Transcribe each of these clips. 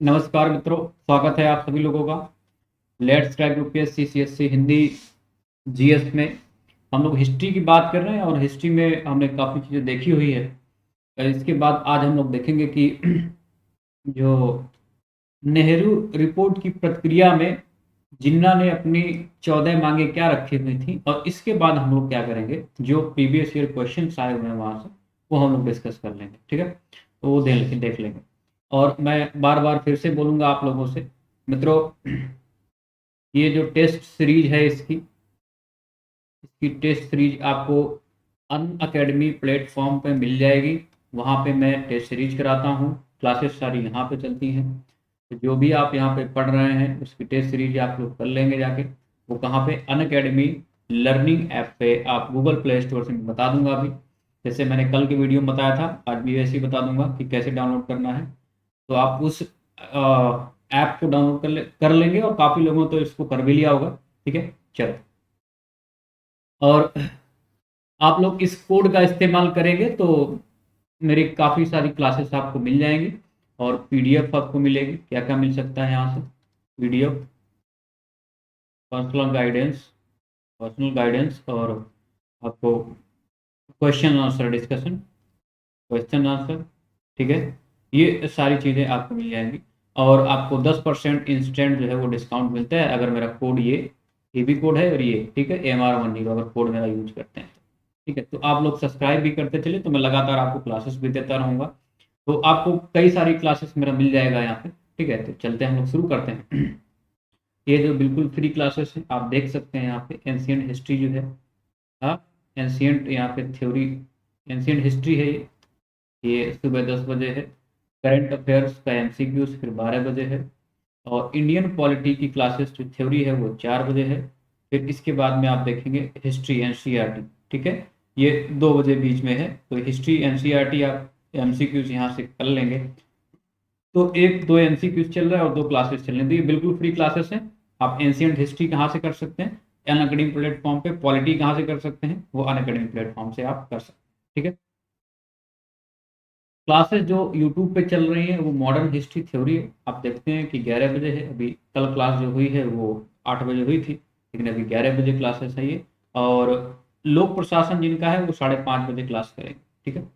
नमस्कार मित्रों, स्वागत है आप सभी लोगों का। Let's crack UPSC CSC Hindi GS में हम लोग हिस्ट्री की बात कर रहे हैं और हिस्ट्री में हमने काफ़ी चीज़ें देखी हुई है। इसके बाद आज हम लोग देखेंगे कि जो नेहरू रिपोर्ट की प्रक्रिया में जिन्ना ने अपनी 14 मांगे क्या रखी हुई थी, और इसके बाद हम लोग क्या करेंगे, जो प्रीवियस ईयर क्वेश्चन आए हुए हैं वहाँ से वो हम लोग डिस्कस कर लेंगे। ठीक है, तो वो देख लेंगे। और मैं बार बार फिर से बोलूँगा आप लोगों से, मित्रों, ये जो टेस्ट सीरीज है इसकी इसकी टेस्ट सीरीज आपको अन अकेडमी प्लेटफॉर्म पे मिल जाएगी। वहाँ पे मैं टेस्ट सीरीज कराता हूँ, क्लासेस सारी यहाँ पे चलती हैं। तो जो भी आप यहाँ पे पढ़ रहे हैं उसकी टेस्ट सीरीज आप लोग कर लेंगे जाके। वो कहाँ पे, अन अकेडमी लर्निंग ऐप पे। आप गूगल प्ले स्टोर से, मैं बता दूंगा अभी, जैसे मैंने कल की वीडियो में बताया था, आज भी वैसे ही बता दूंगा कि कैसे डाउनलोड करना है। तो आप उस ऐप को डाउनलोड कर लेंगे, और काफ़ी लोगों ने तो इसको कर भी लिया होगा। ठीक है, चलो। और आप लोग इस कोड का इस्तेमाल करेंगे तो मेरी काफ़ी सारी क्लासेस आपको मिल जाएंगी, और पीडीएफ आपको मिलेगी। क्या क्या मिल सकता है यहाँ से? पीडीएफ, पर्सनल गाइडेंस, और आपको question answer discussion, question answer. ठीक है, ये सारी चीज़ें आपको मिल जाएंगी। और आपको 10% इंस्टेंट जो है वो डिस्काउंट मिलता है अगर मेरा कोड ये भी कोड है, और ये, ठीक है, AMR10 अगर कोड मेरा यूज करते हैं। ठीक है, तो आप लोग सब्सक्राइब भी करते चले तो मैं लगातार आपको क्लासेस भी देता रहूँगा। तो आपको कई सारी क्लासेस मेरा मिल जाएगा यहाँ पे। ठीक है, तो चलते हैं, हम लोग शुरू करते हैं। ये जो बिल्कुल फ्री क्लासेस है, आप देख सकते हैं यहाँ पे एंशियंट हिस्ट्री जो है। हाँ, एंशियंट यहाँ पे थ्योरी, एंशियंट हिस्ट्री है ये सुबह 10 बजे है। करंट अफेयर्स का MCQs फिर 12 बजे है। और इंडियन पॉलिटी की क्लासेस जो थ्योरी है वो 4 बजे है। फिर इसके बाद में आप देखेंगे हिस्ट्री NCERT। ठीक है, ये 2 बजे बीच में है। तो हिस्ट्री NCERT आप MCQs यहाँ से कर लेंगे। तो एक दो MCQs चल रहा है और 2 क्लासेस चल रही हैं, तो ये बिल्कुल फ्री क्लासेस हैं। आप एंशियंट हिस्ट्री कहाँ से कर सकते हैं? अन अकेडमी प्लेटफॉर्म पे। पॉलिटी कहाँ से कर सकते हैं? वो अन अकेडमी प्लेटफॉर्म से आप कर सकते हैं। ठीक है, क्लासेस जो यूट्यूब पे चल रही हैं वो मॉडर्न हिस्ट्री थ्योरी है। आप देखते हैं कि 11 बजे है। अभी कल क्लास जो हुई है वो 8 बजे हुई थी, लेकिन अभी 11 बजे क्लासेस है ये। और लोक प्रशासन जिनका है वो 5:30 बजे क्लास करेंगे। ठीक है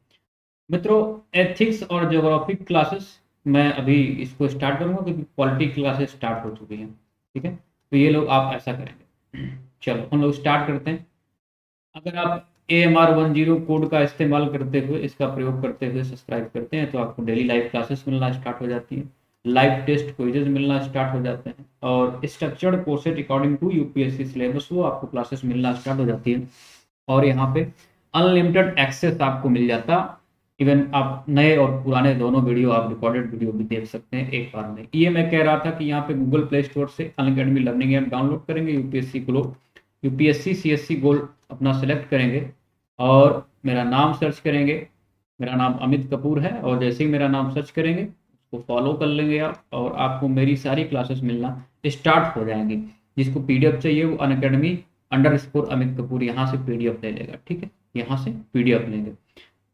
मित्रों, एथिक्स और ज्योग्राफी क्लासेस मैं अभी इसको स्टार्ट करूंगा क्योंकि पॉलिटी क्लासेस स्टार्ट हो चुकी हैं। ठीक है, तो ये लोग आप ऐसा करेंगे। चलो हम लोग स्टार्ट करते हैं। अगर आप AMR10 कोड का इस्तेमाल करते हुए, इसका प्रयोग करते हुए सब्सक्राइब करते हैं तो आपको डेली लाइव क्लासेस मिलना स्टार्ट हो जाती है, लाइव टेस्ट क्विजेज मिलना स्टार्ट हो जाते हैं, और structured courses according to UPSC syllabus वो आपको क्लासेस मिलना स्टार्ट हो जाती है। और यहाँ पे अनलिमिटेड एक्सेस आपको मिल जाता। इवन आप नए और पुराने दोनों वीडियो, आप रिकॉर्डेड वीडियो भी देख सकते हैं एक बार में। ये मैं कह रहा था कि यहाँ पे गूगल प्ले स्टोर से अनअकैडमी लर्निंग ऐप डाउनलोड करेंगे, यूपीएससी CSC गोल्ड अपना सेलेक्ट करेंगे, और मेरा नाम सर्च करेंगे। मेरा नाम अमित कपूर है, और जैसे ही मेरा नाम सर्च करेंगे उसको फॉलो कर लेंगे आप, और आपको मेरी सारी क्लासेस मिलना स्टार्ट हो जाएंगी। जिसको PDF चाहिए वो अनअकैडमी _ अमित कपूर यहाँ से PDF ले लेगा। ठीक है, यहाँ से PDF लेंगे।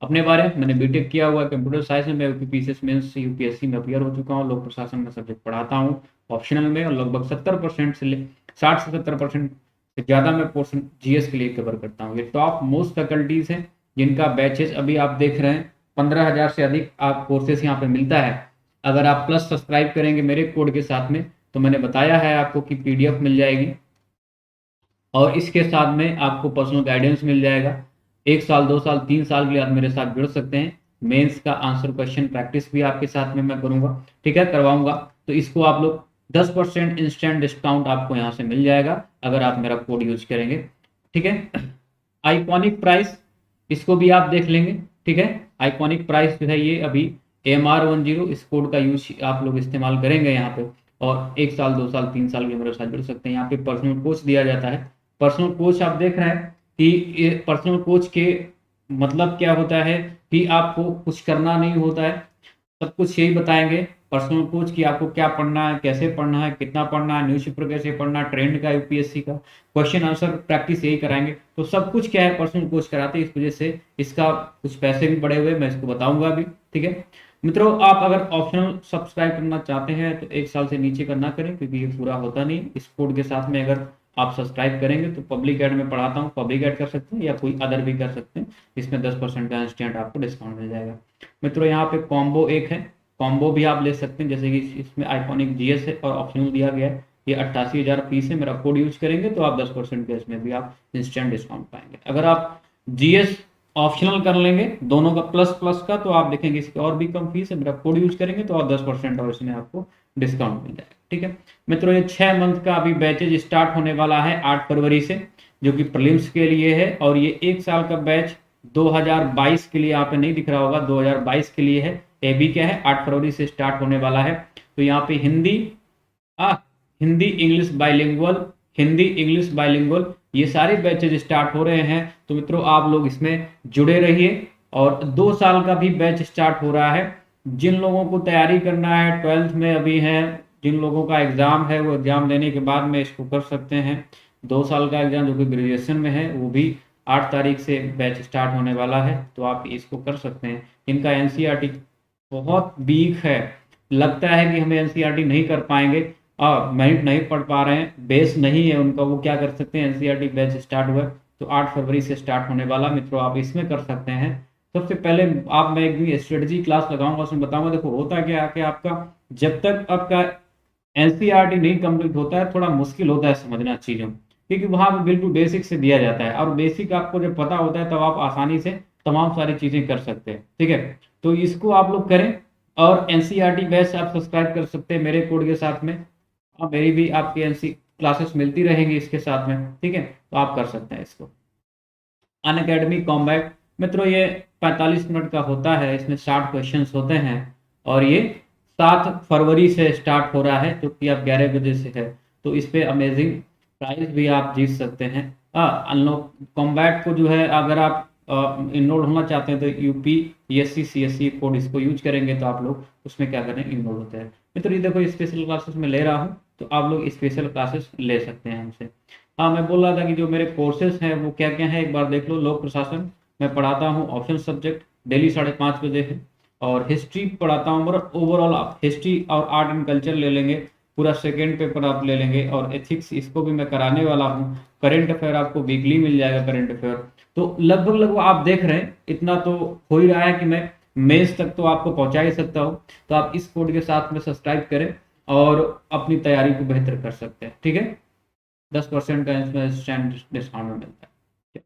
अपने बारे में, मैंने बीटेक किया हुआ है कंप्यूटर साइंस में। मैं यूपीपीसीएस मेंस यूपीएससी में अपियर हो चुका हूँ। लोक प्रशासन में सब्जेक्ट पढ़ाता हूँ ऑप्शनल में, और लगभग 70% से 60 से 70% से ज़्यादा मैं पोर्शन GS के लिए कवर करता हूँ। ये टॉप मोस्ट फैकल्टीज़ हैं जिनका बैचेस अभी आप देख रहे हैं। 15,000 से अधिक आप कोर्सेस यहाँ पे मिलता है। अगर आप प्लस सब्सक्राइब करेंगे मेरे कोड के साथ में, तो मैंने बताया है आपको कि PDF मिल जाएगी, और इसके साथ में आपको पर्सनल गाइडेंस मिल जाएगा। 1 साल 2 साल 3 साल के लिए आप मेरे साथ जुड़ सकते हैं। मेंस का आंसर क्वेश्चन प्रैक्टिस भी आपके साथ में मैं करूंगा, ठीक है, करवाऊंगा। तो इसको आप लोग 10% इंस्टेंट डिस्काउंट आपको यहाँ से मिल जाएगा अगर आप मेरा कोड यूज करेंगे। ठीक है, आइकॉनिक प्राइस, इसको भी आप देख लेंगे। ठीक है, आइकॉनिक प्राइस जो है ये अभी AMR10 इस कोड का यूज आप लोग इस्तेमाल करेंगे यहाँ पे, और 1 साल 2 साल 3 साल के मेरे साथ जुड़ सकते हैं। यहाँ पे पर्सनल कोच दिया जाता है। पर्सनल कोच आप देख रहे हैं कि ये पर्सनल कोच के मतलब क्या होता है कि आपको कुछ करना नहीं होता है, सब कुछ यही बताएंगे पर्सनल कोच की आपको क्या पढ़ना है, कैसे पढ़ना है, कितना पढ़ना है, न्यूज़पेपर कैसे पढ़ना है, ट्रेंड का यूपीएससी का क्वेश्चन आंसर प्रैक्टिस यही कराएंगे। तो सब कुछ क्या है पर्सनल कोच कराते हैं, इस वजह से इसका कुछ पैसे भी बढ़े हुए, मैं इसको बताऊंगा अभी। ठीक है, मित्रों, आप अगर ऑप्शनल सब्सक्राइब करना चाहते हैं तो 1 साल से नीचे का ना करें, क्योंकि ये पूरा होता नहीं। इस कोड के साथ में अगर आप सब्सक्राइब करेंगे तो पब्लिक ऐड में पढ़ाता हूँ, पब्लिक ऐड कर सकते हैं या कोई अदर भी कर सकते हैं, इसमें 10% का इंस्टेंट आपको डिस्काउंट मिल जाएगा। मित्रों, यहाँ पे कॉम्बो एक है, कॉम्बो भी आप ले सकते हैं, जैसे कि इसमें आइकॉनिक जीएस है और ऑप्शनल दिया गया है। ये 88,000 फीस है, मेरा कोड यूज करेंगे तो आप 10% के इसमें भी आप इंस्टेंट डिस्काउंट पाएंगे। अगर आप जीएस ऑप्शनल कर लेंगे दोनों का प्लस प्लस का, तो आप देखेंगे इसकी और भी कम फीस है, मेरा कोड यूज करेंगे तो आप 10% और इसमें आपको डिस्काउंट मिल जाएगा। ठीक है मित्रों, ये 6 मंथ का अभी बैचेज स्टार्ट होने वाला है 8 फरवरी से, जो कि प्रीलिम्स के लिए है। और ये 1 साल का बैच 2022 के लिए, आप नहीं दिख रहा होगा, 2022 के लिए है। ये भी क्या है, 8 फरवरी से स्टार्ट होने वाला है। तो यहाँ पे आ, Hindi English bilingual, Hindi English bilingual, ये सारे बैचेज स्टार्ट हो रहे हैं। तो मित्रों, आप लोग इसमें जुड़े रहिए। और 2 साल का भी बैच स्टार्ट हो रहा है। जिन लोगों को तैयारी करना है, 12th में अभी है, जिन लोगों का एग्ज़ाम है, वो एग्ज़ाम देने के बाद में इसको कर सकते हैं। 2 साल का एग्ज़ाम जो कि ग्रेजुएशन में है, वो भी 8 तारीख से बैच स्टार्ट होने वाला है, तो आप इसको कर सकते हैं। इनका एनसीईआरटी बहुत वीक है, लगता है कि हमें एनसीईआरटी नहीं कर पाएंगे, मेरिट नहीं पढ़ पा रहे हैं, बेस नहीं है उनका, वो क्या कर सकते हैं, एनसीईआरटी बैच स्टार्ट हुआ है तो 8 फरवरी से स्टार्ट होने वाला। मित्रों, आप इसमें कर सकते हैं। सबसे पहले मैं एक भी स्ट्रेटजी क्लास लगाऊंगा, उसमें बताऊंगा। देखो होता क्या है कि आपका जब तक आपका एनसीईआरटी नहीं कंप्लीट होता है, थोड़ा मुश्किल होता है समझना चीज़ों, क्योंकि वहां पे बिल्कुल बेसिक से दिया जाता है, और बेसिक आपको जब पता होता है तब आप आसानी से तमाम सारी चीज़ें कर सकते हैं। ठीक है, तो इसको आप लोग करें। और एनसीईआरटी बैच आप सब्सक्राइब कर सकते हैं मेरे कोड के साथ में, और मेरी भी आपकी एनसी क्लासेस मिलती रहेंगी इसके साथ में। ठीक है, तो आप कर सकते हैं इसको। अनअकैडमी कॉम्बैट, मित्रों ये 45 मिनट का होता है, इसमें 60 क्वेश्चंस होते हैं, और ये 7 फरवरी से स्टार्ट हो रहा है, जो कि अब 11 बजे से है। तो इस पे अमेजिंग प्राइज भी आप जीत सकते हैं। अनलॉक कॉम्बैट को जो है, अगर आप इनरोल होना चाहते हैं तो यूपी एससी सीएससी कोड इसको यूज करेंगे, तो आप लोग उसमें क्या करें, इनरोल होते हैं। मित्रों, ये देखो स्पेशल क्लासेस में ले रहा हूँ, तो आप लोग स्पेशल क्लासेस ले सकते हैं हमसे। हाँ, मैं बोल रहा था कि जो मेरे कोर्सेज हैं वो क्या क्या हैं, एक बार देख लो। लोक प्रशासन मैं पढ़ाता हूँ, ऑप्शन सब्जेक्ट, डेली 5:30 बजे है। और हिस्ट्री पढ़ाता हूँ, मतलब ओवरऑल आप हिस्ट्री और आर्ट एंड कल्चर ले लेंगे, पूरा सेकेंड पेपर आप ले लेंगे। और एथिक्स इसको भी मैं कराने वाला हूँ। करेंट अफेयर आपको वीकली मिल जाएगा, करेंट अफेयर। तो लगभग लगभग आप देख रहे हैं, इतना तो हो ही रहा है कि मैं मेंस तक तो आपको पहुंचा ही सकता हूँ। तो आप इस कोड के साथ में सब्सक्राइब करें और अपनी तैयारी को बेहतर कर सकते हैं। ठीक है, 10% का इसमें स्टैंड डिस्काउंट में मिलता है।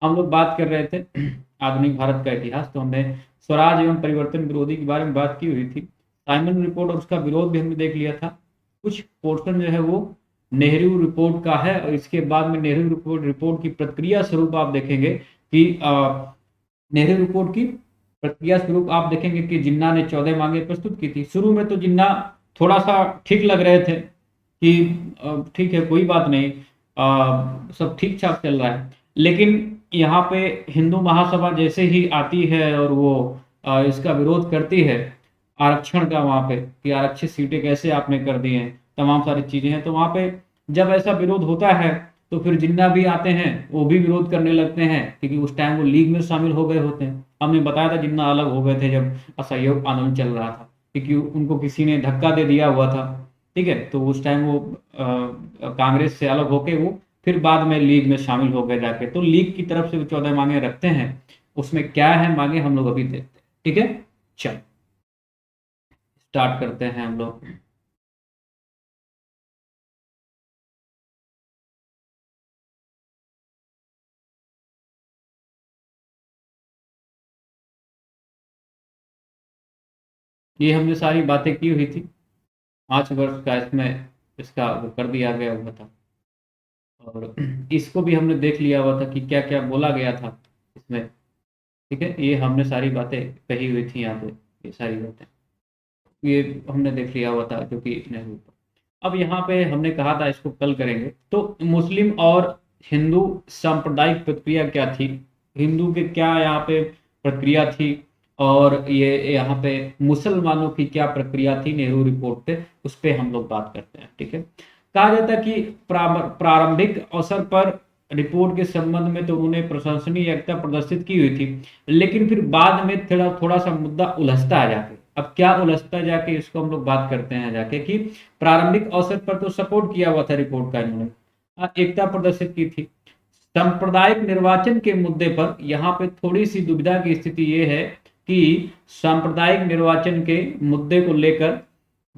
हम लोग बात कर रहे थे आधुनिक भारत का इतिहास, तो हमने स्वराज एवं परिवर्तन विरोधी के बारे में बात की हुई थी। साइमन रिपोर्ट और उसका विरोध भी हमने देख लिया था। कुछ पोर्शन जो है वो नेहरू रिपोर्ट का है, और इसके बाद में नेहरू रिपोर्ट की प्रक्रिया स्वरूप आप देखेंगे कि नेहरू रिपोर्ट की प्रक्रिया स्वरूप आप देखेंगे कि जिन्ना ने 14 मांगे प्रस्तुत की थी। शुरू में तो जिन्ना थोड़ा सा ठीक लग रहे थे कि ठीक है, कोई बात नहीं, सब ठीक ठाक चल रहा है। लेकिन यहाँ पे हिंदू महासभा जैसे ही आती है और वो इसका विरोध करती है, आरक्षण का, वहाँ पे कि आरक्षित सीटें कैसे आपने कर दी हैं, तमाम सारी चीजें हैं। तो वहाँ पे जब ऐसा विरोध होता है तो फिर जिन्ना भी आते हैं, वो भी विरोध करने लगते हैं, क्योंकि उस टाइम वो लीग में शामिल हो गए होते हैं। हमने बताया था जिन्ना अलग हो गए थे जब असहयोग आंदोलन चल रहा था, क्योंकि उनको किसी ने धक्का दे दिया हुआ था। ठीक है, तो उस टाइम वो कांग्रेस से अलग होके वो फिर बाद में लीग में शामिल हो गए जाके। तो लीग की तरफ से वो 14 मांगे रखते हैं, उसमें क्या है मांगे हम लोग अभी देखते हैं। ठीक है, चल स्टार्ट करते हैं हम लोग। ये हमने सारी बातें की हुई थी, 5 वर्ष का इसमें इसका वो कर दिया गया हुआ था। और इसको भी हमने देख लिया हुआ था कि क्या क्या बोला गया था इसमें। ठीक है, ये हमने सारी बातें कही हुई थी यहाँ पे, ये सारी बातें ये हमने देख लिया हुआ था, जो कि नेहरू पर। अब यहाँ पे हमने कहा था इसको कल करेंगे। तो मुस्लिम और हिंदू सांप्रदायिक प्रक्रिया क्या थी, हिंदू के क्या यहाँ पे प्रक्रिया थी, और ये यहाँ पे मुसलमानों की क्या प्रक्रिया थी नेहरू रिपोर्ट पे, उस पे हम लोग बात करते हैं। ठीक है, कहा जाता है कि प्रारंभिक अवसर पर रिपोर्ट के संबंध में तो उन्होंने प्रशंसनीय एकता प्रदर्शित की हुई थी, लेकिन फिर बाद में थोड़ा थोड़ा सा मुद्दा उलझता है जाके। अब क्या उलझता है जाके, इसको हम लोग बात करते हैं जाके कि प्रारंभिक अवसर पर तो सपोर्ट किया हुआ था रिपोर्ट का इन्होंने, एकता प्रदर्शित की थी। सांप्रदायिक निर्वाचन के मुद्दे पर यहाँ पे थोड़ी सी दुविधा की स्थिति ये है कि सांप्रदायिक निर्वाचन के मुद्दे को लेकर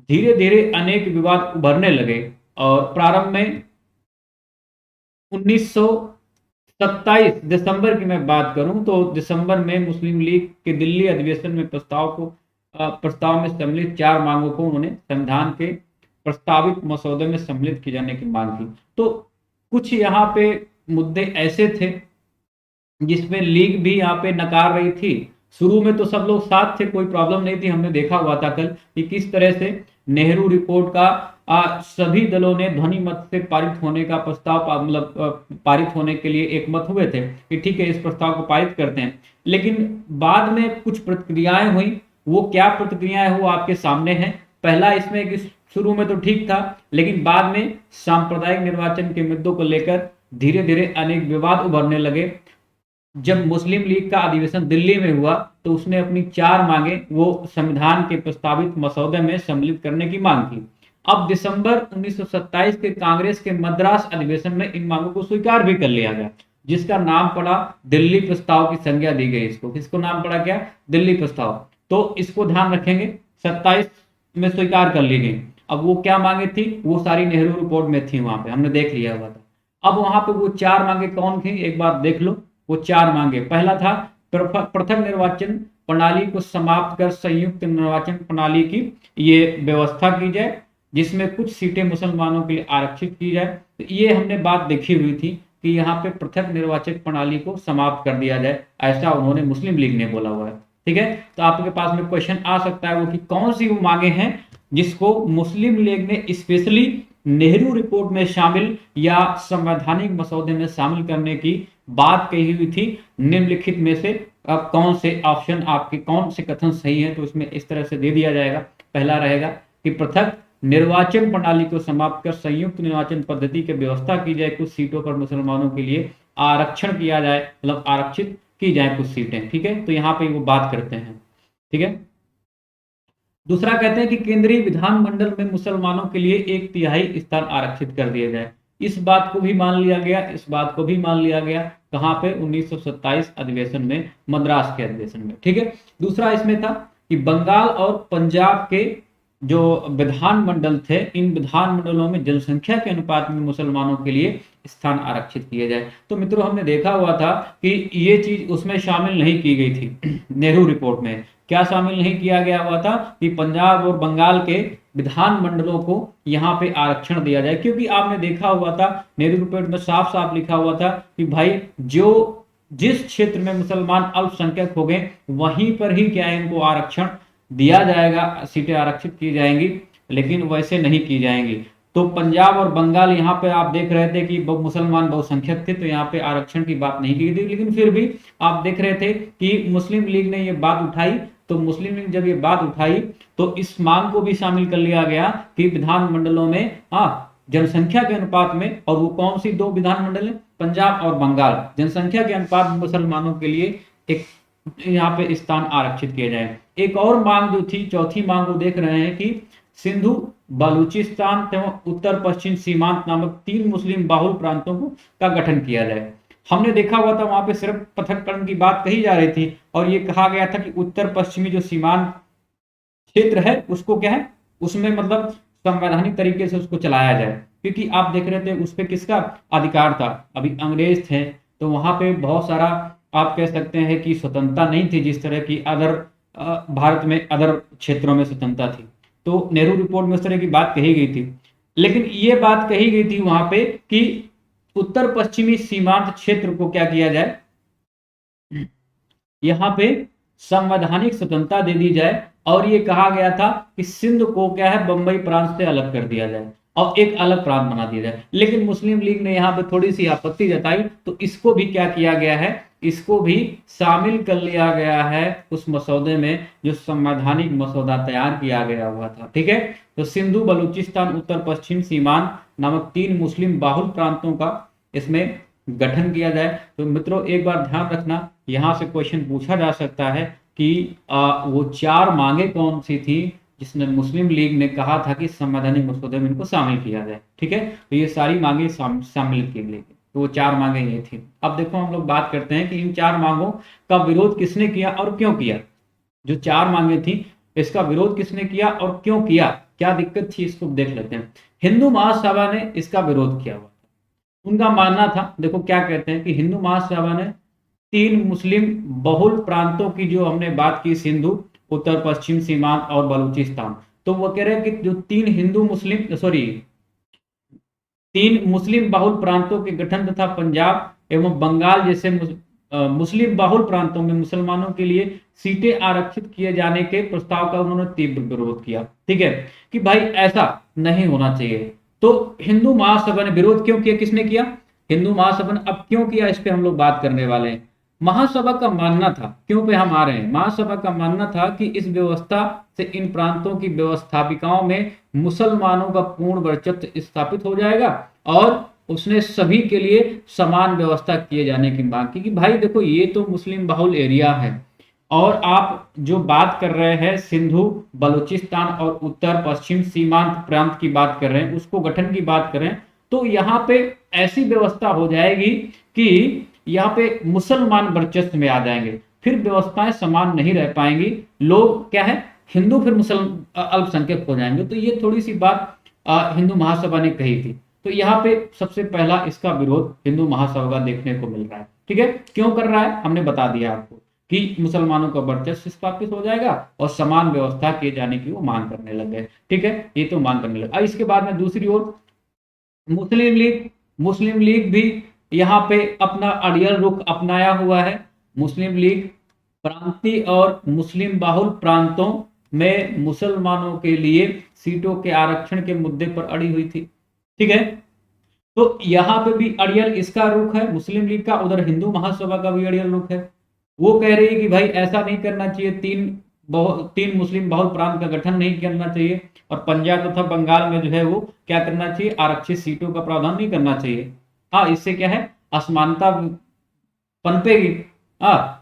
धीरे धीरे अनेक विवाद उभरने लगे। और प्रारंभ में 1927 दिसंबर की मैं बात करूं तो दिसंबर में मुस्लिम लीग के दिल्ली अधिवेशन में प्रस्ताव में सम्मिलित 4 मांगों को उन्होंने संविधान के प्रस्तावित मसौदे में सम्मिलित किए जाने की मांग की। तो कुछ यहाँ पे मुद्दे ऐसे थे जिसमें लीग भी यहाँ पे नकार रही थी। शुरू में तो सब लोग साथ थे, कोई प्रॉब्लम नहीं थी। हमने देखा हुआ था कल कि किस तरह से नेहरू रिपोर्ट का सभी दलों ने ध्वनि मत से पारित होने का प्रस्ताव, मतलब पारित होने के लिए एक मत हुए थे कि ठीक है इस प्रस्ताव को पारित करते हैं। लेकिन बाद में कुछ प्रतिक्रियाएं हुई, वो क्या प्रतिक्रियाएं वो आपके सामने हैं। पहला इसमें कि शुरू में तो ठीक था, लेकिन बाद में सांप्रदायिक निर्वाचन के मुद्दों को लेकर धीरे धीरे अनेक विवाद उभरने लगे। जब मुस्लिम लीग का अधिवेशन दिल्ली में हुआ तो उसने अपनी 4 मांगे वो संविधान के प्रस्तावित मसौदे में सम्मिलित करने की मांग की। अब दिसंबर 1927 के कांग्रेस के मद्रास अधिवेशन में इन मांगों को स्वीकार भी कर लिया गया, जिसका नाम पड़ा दिल्ली प्रस्ताव की संज्ञा दी गई। इसको किसको नाम पड़ा, क्या, दिल्ली प्रस्ताव। तो इसको ध्यान रखेंगे, 27 में स्वीकार कर ली गई। अब वो क्या मांगे थी, वो सारी नेहरू रिपोर्ट में थी, वहां पे हमने देख लिया हुआ था। अब वहां पे वो 4 मांगे कौन थी, एक बार देख लो। वो 4 मांगे, पहला था पृथक निर्वाचन प्रणाली को समाप्त कर संयुक्त निर्वाचन प्रणाली की ये व्यवस्था की जाए, जिसमें कुछ सीटें मुसलमानों के लिए आरक्षित की जाए। तो ये हमने बात देखी हुई थी कि यहाँ पे पृथक निर्वाचन प्रणाली को समाप्त कर दिया जाए, ऐसा उन्होंने मुस्लिम लीग ने बोला हुआ है। ठीक है, तो आपके पास में क्वेश्चन आ सकता है वो कि कौन सी वो मांगे हैं जिसको मुस्लिम लीग ने स्पेशली नेहरू रिपोर्ट में शामिल या संवैधानिक मसौदे में शामिल करने की बात कही हुई थी। निम्नलिखित में से अब कौन से ऑप्शन आपके, कौन से कथन सही है, तो इसमें इस तरह से दे दिया जाएगा। पहला रहेगा कि पृथक निर्वाचन प्रणाली को समाप्त कर संयुक्त निर्वाचन पद्धति की व्यवस्था की जाए, कुछ सीटों पर मुसलमानों के लिए आरक्षण किया जाए, मतलब आरक्षित की जाए कुछ सीटें। ठीक है, तो यहाँ पे वो बात करते हैं। ठीक है, दूसरा कहते हैं कि केंद्रीय विधानमंडल में मुसलमानों के लिए 1/3 स्थान आरक्षित कर दिया जाए। इस बात को भी मान लिया गया, इस बात को भी मान लिया गया। कहां पे, 1927 अधिवेशन में, मद्रास के अधिवेशन में। ठीक है, दूसरा इसमें था कि बंगाल और पंजाब के जो विधानमंडल थे, इन विधानमंडलों में जनसंख्या के अनुपात में मुसलमानों के लिए स्थान आरक्षित किए जाए। तो मित्रों हमने देखा हुआ था कि ये चीज उसमें शामिल नहीं की गई थी नेहरू रिपोर्ट में। क्या शामिल नहीं किया गया हुआ था कि पंजाब और बंगाल के विधानमंडलों को यहाँ पे आरक्षण दिया जाए, क्योंकि आपने देखा हुआ था नेहरू रिपोर्ट में साफ साफ लिखा हुआ था कि भाई जो जिस क्षेत्र में मुसलमान अल्पसंख्यक हो गए वहीं पर ही क्या है इनको आरक्षण दिया जाएगा, सीटें आरक्षित की जाएंगी, लेकिन वैसे नहीं की जाएंगी। तो पंजाब और बंगाल यहाँ पे आप देख रहे थे कि मुसलमान बहुसंख्यक थे, तो यहाँ पे आरक्षण की बात नहीं की थी। लेकिन फिर भी आप देख रहे थे कि मुस्लिम लीग ने ये बात उठाई, तो मुस्लिम लीग जब ये बात उठाई तो इस मांग को भी शामिल कर लिया गया कि विधानमंडलों में जनसंख्या के अनुपात में, और वो कौन सी 2 विधानमंडल है, पंजाब और बंगाल, जनसंख्या के अनुपात में मुसलमानों के लिए एक यहाँ पे स्थान आरक्षित किए जाए। एक और मांग जो थी, चौथी मांग, वो देख रहे हैं कि सिंधु बलूचिस्तान एवं उत्तर पश्चिम सीमांत नामक 3 मुस्लिम बाहुल प्रांतों का गठन किया जाए। हमने देखा हुआ था वहां पे सिर्फ पृथक्करण की बात कही जा रही थी, और ये कहा गया था कि उत्तर पश्चिमी जो सीमांत क्षेत्र है उसको क्या है, उसमें मतलब संवैधानिक तरीके से उसको चलाया जाए, क्योंकि आप देख रहे थे उस पर किसका अधिकार था, अभी अंग्रेज थे, तो वहां पे बहुत सारा आप कह सकते हैं कि स्वतंत्रता नहीं थी जिस तरह की अदर भारत में अदर क्षेत्रों में स्वतंत्रता थी। तो नेहरू रिपोर्ट में उस तरह की बात कही गई थी, लेकिन ये बात कही गई थी वहां पे कि उत्तर पश्चिमी सीमांत क्षेत्र को क्या किया जाए, यहाँ पे संवैधानिक स्वतंत्रता दे दी जाए। और ये कहा गया था कि सिंध को क्या है, बंबई प्रांत से अलग कर दिया जाए और एक अलग प्रांत बना दिया जाए। लेकिन मुस्लिम लीग ने यहाँ पे थोड़ी सी आपत्ति जताई, तो इसको भी क्या किया गया है, इसको भी शामिल कर लिया गया है उस मसौदे में जो संवैधानिक मसौदा तैयार किया गया हुआ था। ठीक है, तो सिंधु बलूचिस्तान उत्तर पश्चिम सीमांत नामक 3 मुस्लिम बाहुल प्रांतों का इसमें गठन किया जाए। तो मित्रों एक बार ध्यान रखना, यहाँ से क्वेश्चन पूछा जा सकता है कि वो 4 मांगे कौन सी थी जिसने मुस्लिम लीग ने कहा था कि संवैधानिक मसौदे में इनको शामिल किया जाए। ठीक है, तो ये सारी मांगे शामिल की गई, तो वो 4 मांगे ये थी। अब देखो हम लोग बात करते हैं कि इन 4 मांगों का विरोध किसने किया और क्यों किया। जो 4 मांगे थी इसका विरोध किसने किया और क्यों किया, क्या दिक्कत थी, इसको देख लेते हैं। हिंदू महासभा ने इसका विरोध किया हुआ, उनका मानना था, देखो क्या कहते हैं कि हिंदू महासभा ने 3 मुस्लिम बहुल प्रांतों की, जो हमने बात की, सिंधु, उत्तर पश्चिम सीमांत और बलूचिस्तान, तो वो कह रहे हैं कि जो 3 मुस्लिम बहुल प्रांतों के गठन तथा पंजाब एवं बंगाल जैसे मुस्लिम बहुल प्रांतों में मुसलमानों के लिए सीटें आरक्षित किए जाने के प्रस्ताव का उन्होंने तीव्र विरोध किया। ठीक है, कि भाई ऐसा नहीं होना चाहिए। तो हिंदू महासभा ने विरोध क्यों किया, किसने किया, हिंदू महासभा ने। अब क्यों किया, इस पे हम लोग बात करने वाले हैं। महासभा का मानना था, क्यों पे हम आ रहे हैं, महासभा का मानना था कि इस व्यवस्था से इन प्रांतों की व्यवस्थापिकाओं में मुसलमानों का पूर्ण वर्चस्व स्थापित हो जाएगा और उसने सभी के लिए समान व्यवस्था किए जाने की मांग की। कि भाई देखो ये तो मुस्लिम बहुल एरिया है और आप जो बात कर रहे हैं सिंधु, बलूचिस्तान और उत्तर पश्चिम सीमांत प्रांत की बात कर रहे हैं, उसको गठन की बात कर रहे हैं, तो यहाँ पे ऐसी व्यवस्था हो जाएगी कि यहाँ पे मुसलमान वर्चस्व में आ जाएंगे, फिर व्यवस्थाएं समान नहीं रह पाएंगी, लोग क्या है हिंदू फिर मुसलमान अल्पसंख्यक हो जाएंगे। तो ये थोड़ी सी बात हिंदू महासभा ने कही थी। तो यहाँ पे सबसे पहला इसका विरोध हिंदू महासभा का देखने को मिल रहा है। ठीक है, क्यों कर रहा है हमने बता दिया आपको कि मुसलमानों का वर्चस्व स्थापित हो जाएगा और समान व्यवस्था किए जाने की वो मांग करने लग गए। ठीक है, ये तो मांग करने लगे। इसके बाद में दूसरी ओर मुस्लिम लीग भी यहाँ पे अपना अड़ियल रुख अपनाया हुआ है। मुस्लिम लीग प्रांतीय और मुस्लिम बहुल प्रांतों में मुसलमानों के लिए सीटों के आरक्षण के मुद्दे पर अड़ी हुई थी। ठीक है, तो यहाँ पे भी अड़ियल इसका रुख है मुस्लिम लीग का, उधर हिंदू महासभा का भी अड़ियल रुख है। वो कह रही है कि भाई ऐसा नहीं करना चाहिए, 3 मुस्लिम बहुल प्रांत का गठन नहीं करना चाहिए और पंजाब तथा बंगाल में जो है वो क्या करना चाहिए, आरक्षित सीटों का प्रावधान नहीं करना चाहिए। हाँ, इससे क्या है असमानता पनपेगी, हाँ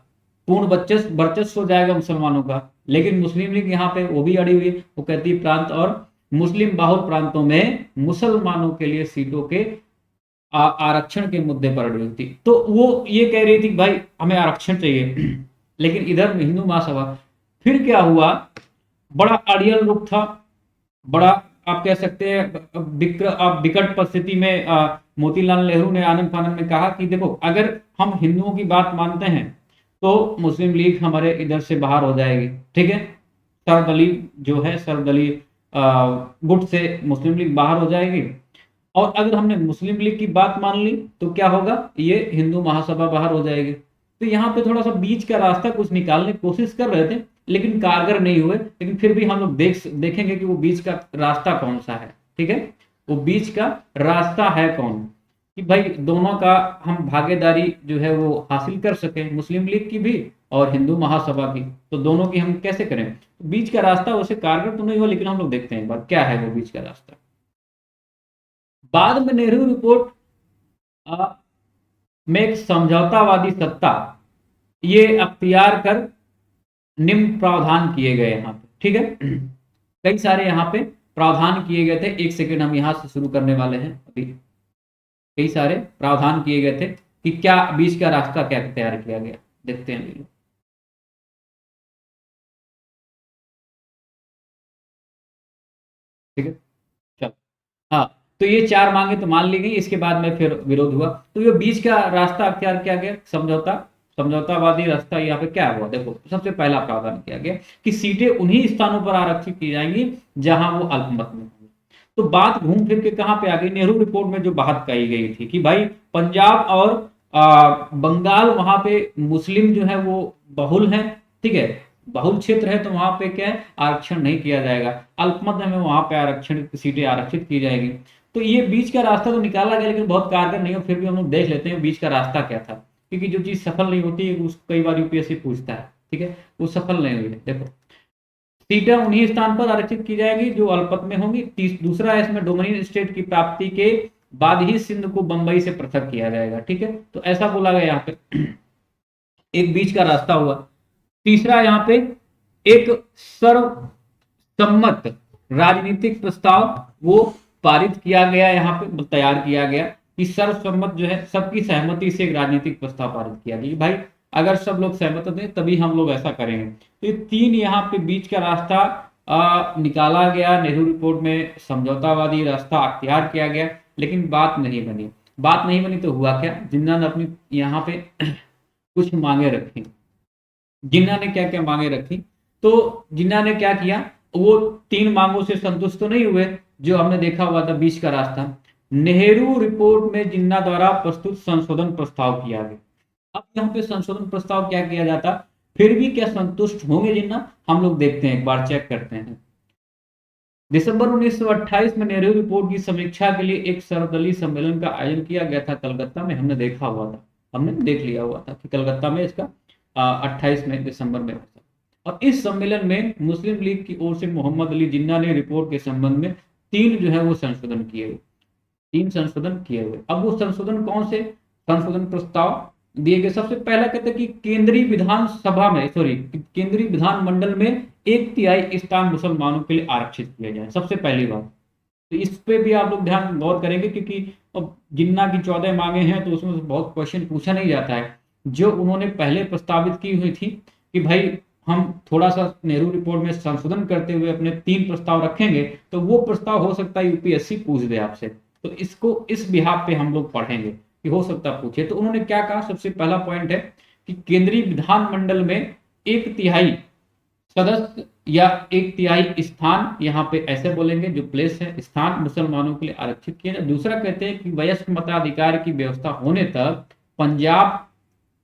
पूर्ण वर्चस्व हो जाएगा मुसलमानों का। लेकिन मुस्लिम लीग यहाँ पे वो भी अड़ी हुई है, वो कहती है प्रांत और मुस्लिम बहुल प्रांतों में मुसलमानों के लिए सीटों के आरक्षण के मुद्दे पर अड़ी हुई थी। तो वो ये कह रही थी भाई हमें आरक्षण चाहिए लेकिन इधर हिंदू महासभा, फिर क्या हुआ, बड़ा अड़ियल रुख था, बड़ा आप कह सकते हैं विकट परिस्थिति में मोतीलाल नेहरू ने आनंद फानंद में कहा कि देखो अगर हम हिंदुओं की बात मानते हैं तो मुस्लिम लीग हमारे इधर से बाहर हो जाएगी। ठीक है, सर्वदलीय जो है सर्वदलीय गुट से मुस्लिम लीग बाहर हो जाएगी और अगर हमने मुस्लिम लीग की बात मान ली तो क्या होगा, ये हिंदू महासभा बाहर हो जाएगी। तो यहाँ पे थोड़ा सा बीच का रास्ता कुछ निकालने की कोशिश कर रहे थे लेकिन कारगर नहीं हुए। लेकिन फिर भी हम लोग देखेंगे कि वो बीच का रास्ता कौन सा है। ठीक है, वो बीच का रास्ता है कौन, कि भाई दोनों का हम भागीदारी जो है वो हासिल कर सके, मुस्लिम लीग की भी और हिंदू महासभा की, तो दोनों की हम कैसे करें। तो बीच का रास्ता उसे कारगर तो नहीं हुआ लेकिन हम लोग देखते हैं एक बार क्या है वो बीच का रास्ता। बाद में नेहरू रिपोर्ट में एक समझौतावादी सत्ता ये अख्तियार कर निम्न प्रावधान किए गए यहाँ पे। ठीक है, कई सारे यहाँ पे प्रावधान किए गए थे। एक सेकंड हम यहाँ से शुरू करने वाले हैं। अभी कई सारे प्रावधान किए गए थे कि क्या बीच का रास्ता क्या तैयार किया गया, देखते हैं। ठीक है, चलो, हाँ, तो ये 4 मांगे तो मान ली गई, इसके बाद में फिर विरोध हुआ। तो ये बीच का रास्ता अख्तियार किया गया, समझौतावादी रास्ता। यहाँ पे क्या हुआ, देखो सबसे पहला प्रावधान किया गया कि सीटें उन्हीं स्थानों पर आरक्षित की जाएंगी जहां वो अल्पमत में होंगे। तो बात घूम फिर के कहां पे आ गई, नेहरू रिपोर्ट में जो बात कही गई थी कि भाई पंजाब और बंगाल वहां पे मुस्लिम जो है वो बहुल है। ठीक है, बहुल क्षेत्र है तो वहां पे क्या है आरक्षण नहीं किया जाएगा, अल्पमत में वहां पे आरक्षण सीटें आरक्षित की जाएगी। तो ये बीच का रास्ता तो निकाला गया लेकिन बहुत कारगर नहीं हो। फिर भी हम लोग देख लेते हैं बीच का रास्ता क्या था, क्योंकि जो चीज सफल नहीं होती है उसको कई बार यूपीएससी पूछता है। ठीक है, वो सफल नहीं हुई है। देखो सीटें उन्हीं स्थान पर आरक्षित की जाएगी जो अल्पमत में होंगी। दूसरा है इसमें डोमिनियन स्टेट की प्राप्ति के बाद ही सिंध को बंबई से पृथक किया जाएगा। ठीक है, तो ऐसा बोला गया यहाँ पे। एक बीच का रास्ता हुआ। तीसरा यहाँ पे एक सर्वसम्मत राजनीतिक प्रस्ताव वो पारित किया गया, यहाँ पे तैयार किया गया कि सर्वसम्मत जो है सबकी सहमति से एक राजनीतिक प्रस्ताव पारित किया गया कि भाई अगर सब लोग सहमत होते हैं तभी हम लोग ऐसा करेंगे। तो ये तीन यहाँ पे बीच का रास्ता निकाला गया। नेहरू रिपोर्ट में समझौतावादी रास्ता अख्तियार किया गया, लेकिन बात नहीं बनी। बात नहीं बनी तो हुआ क्या, जिन्ना ने अपनी यहाँ पे कुछ मांगे रखी। जिन्ना ने क्या क्या मांगे रखी, तो जिन्ना ने क्या किया, वो तीन मांगों से संतुष्ट तो नहीं हुए जो हमने देखा हुआ था बीच का रास्ता। नेहरू रिपोर्ट में जिन्ना द्वारा प्रस्तुत संशोधन प्रस्ताव किया गया। अब यहाँ पे संशोधन प्रस्ताव क्या किया जाता, फिर भी क्या संतुष्ट होंगे जिन्ना, हम लोग देखते हैं, एक बार चेक करते हैं। दिसंबर 1928 में नेहरू रिपोर्ट की समीक्षा के लिए एक सर्वदलीय सम्मेलन का आयोजन किया गया था कलकत्ता में। हमने देखा हुआ था, हमने देख लिया हुआ था कि कलकत्ता में इसका 28 में दिसंबर में हुआ। और इस सम्मेलन में मुस्लिम लीग की ओर से मोहम्मद अली जिन्ना ने रिपोर्ट के संबंध में तीन जो है वो संशोधन किए हुए, तीन संशोधन किए हुए। अब वो संशोधन कौन से संशोधन प्रस्ताव दिए गए, सबसे पहला कहते हैं कि केंद्रीय विधानसभा में, सॉरी, केंद्रीय विधानमंडल में 1/3 स्थान मुसलमानों के लिए आरक्षित किया जाए, सबसे पहली बात। तो इस पे भी आप लोग ध्यान गौर करेंगे, क्योंकि अब जिन्ना की 14 मांगे हैं तो उसमें बहुत क्वेश्चन पूछा नहीं जाता है। जो उन्होंने पहले प्रस्तावित की हुई थी कि भाई हम थोड़ा सा नेहरू रिपोर्ट में संशोधन करते हुए अपने 3 प्रस्ताव रखेंगे, तो वो प्रस्ताव हो सकता है यूपीएससी पूछ दे आपसे। तो इसको इस बिहाफ पे हम लोग पढ़ेंगे कि हो सकता पूछे। तो उन्होंने क्या कहा, सबसे पहला पॉइंट है कि केंद्रीय विधानमंडल में 1/3 सदस्य या 1/3 स्थान, यहाँ पे ऐसे बोलेंगे जो प्लेस है, स्थान मुसलमानों के लिए आरक्षित किया जाए। दूसरा कहते हैं कि वयस्क मताधिकार की व्यवस्था होने तक पंजाब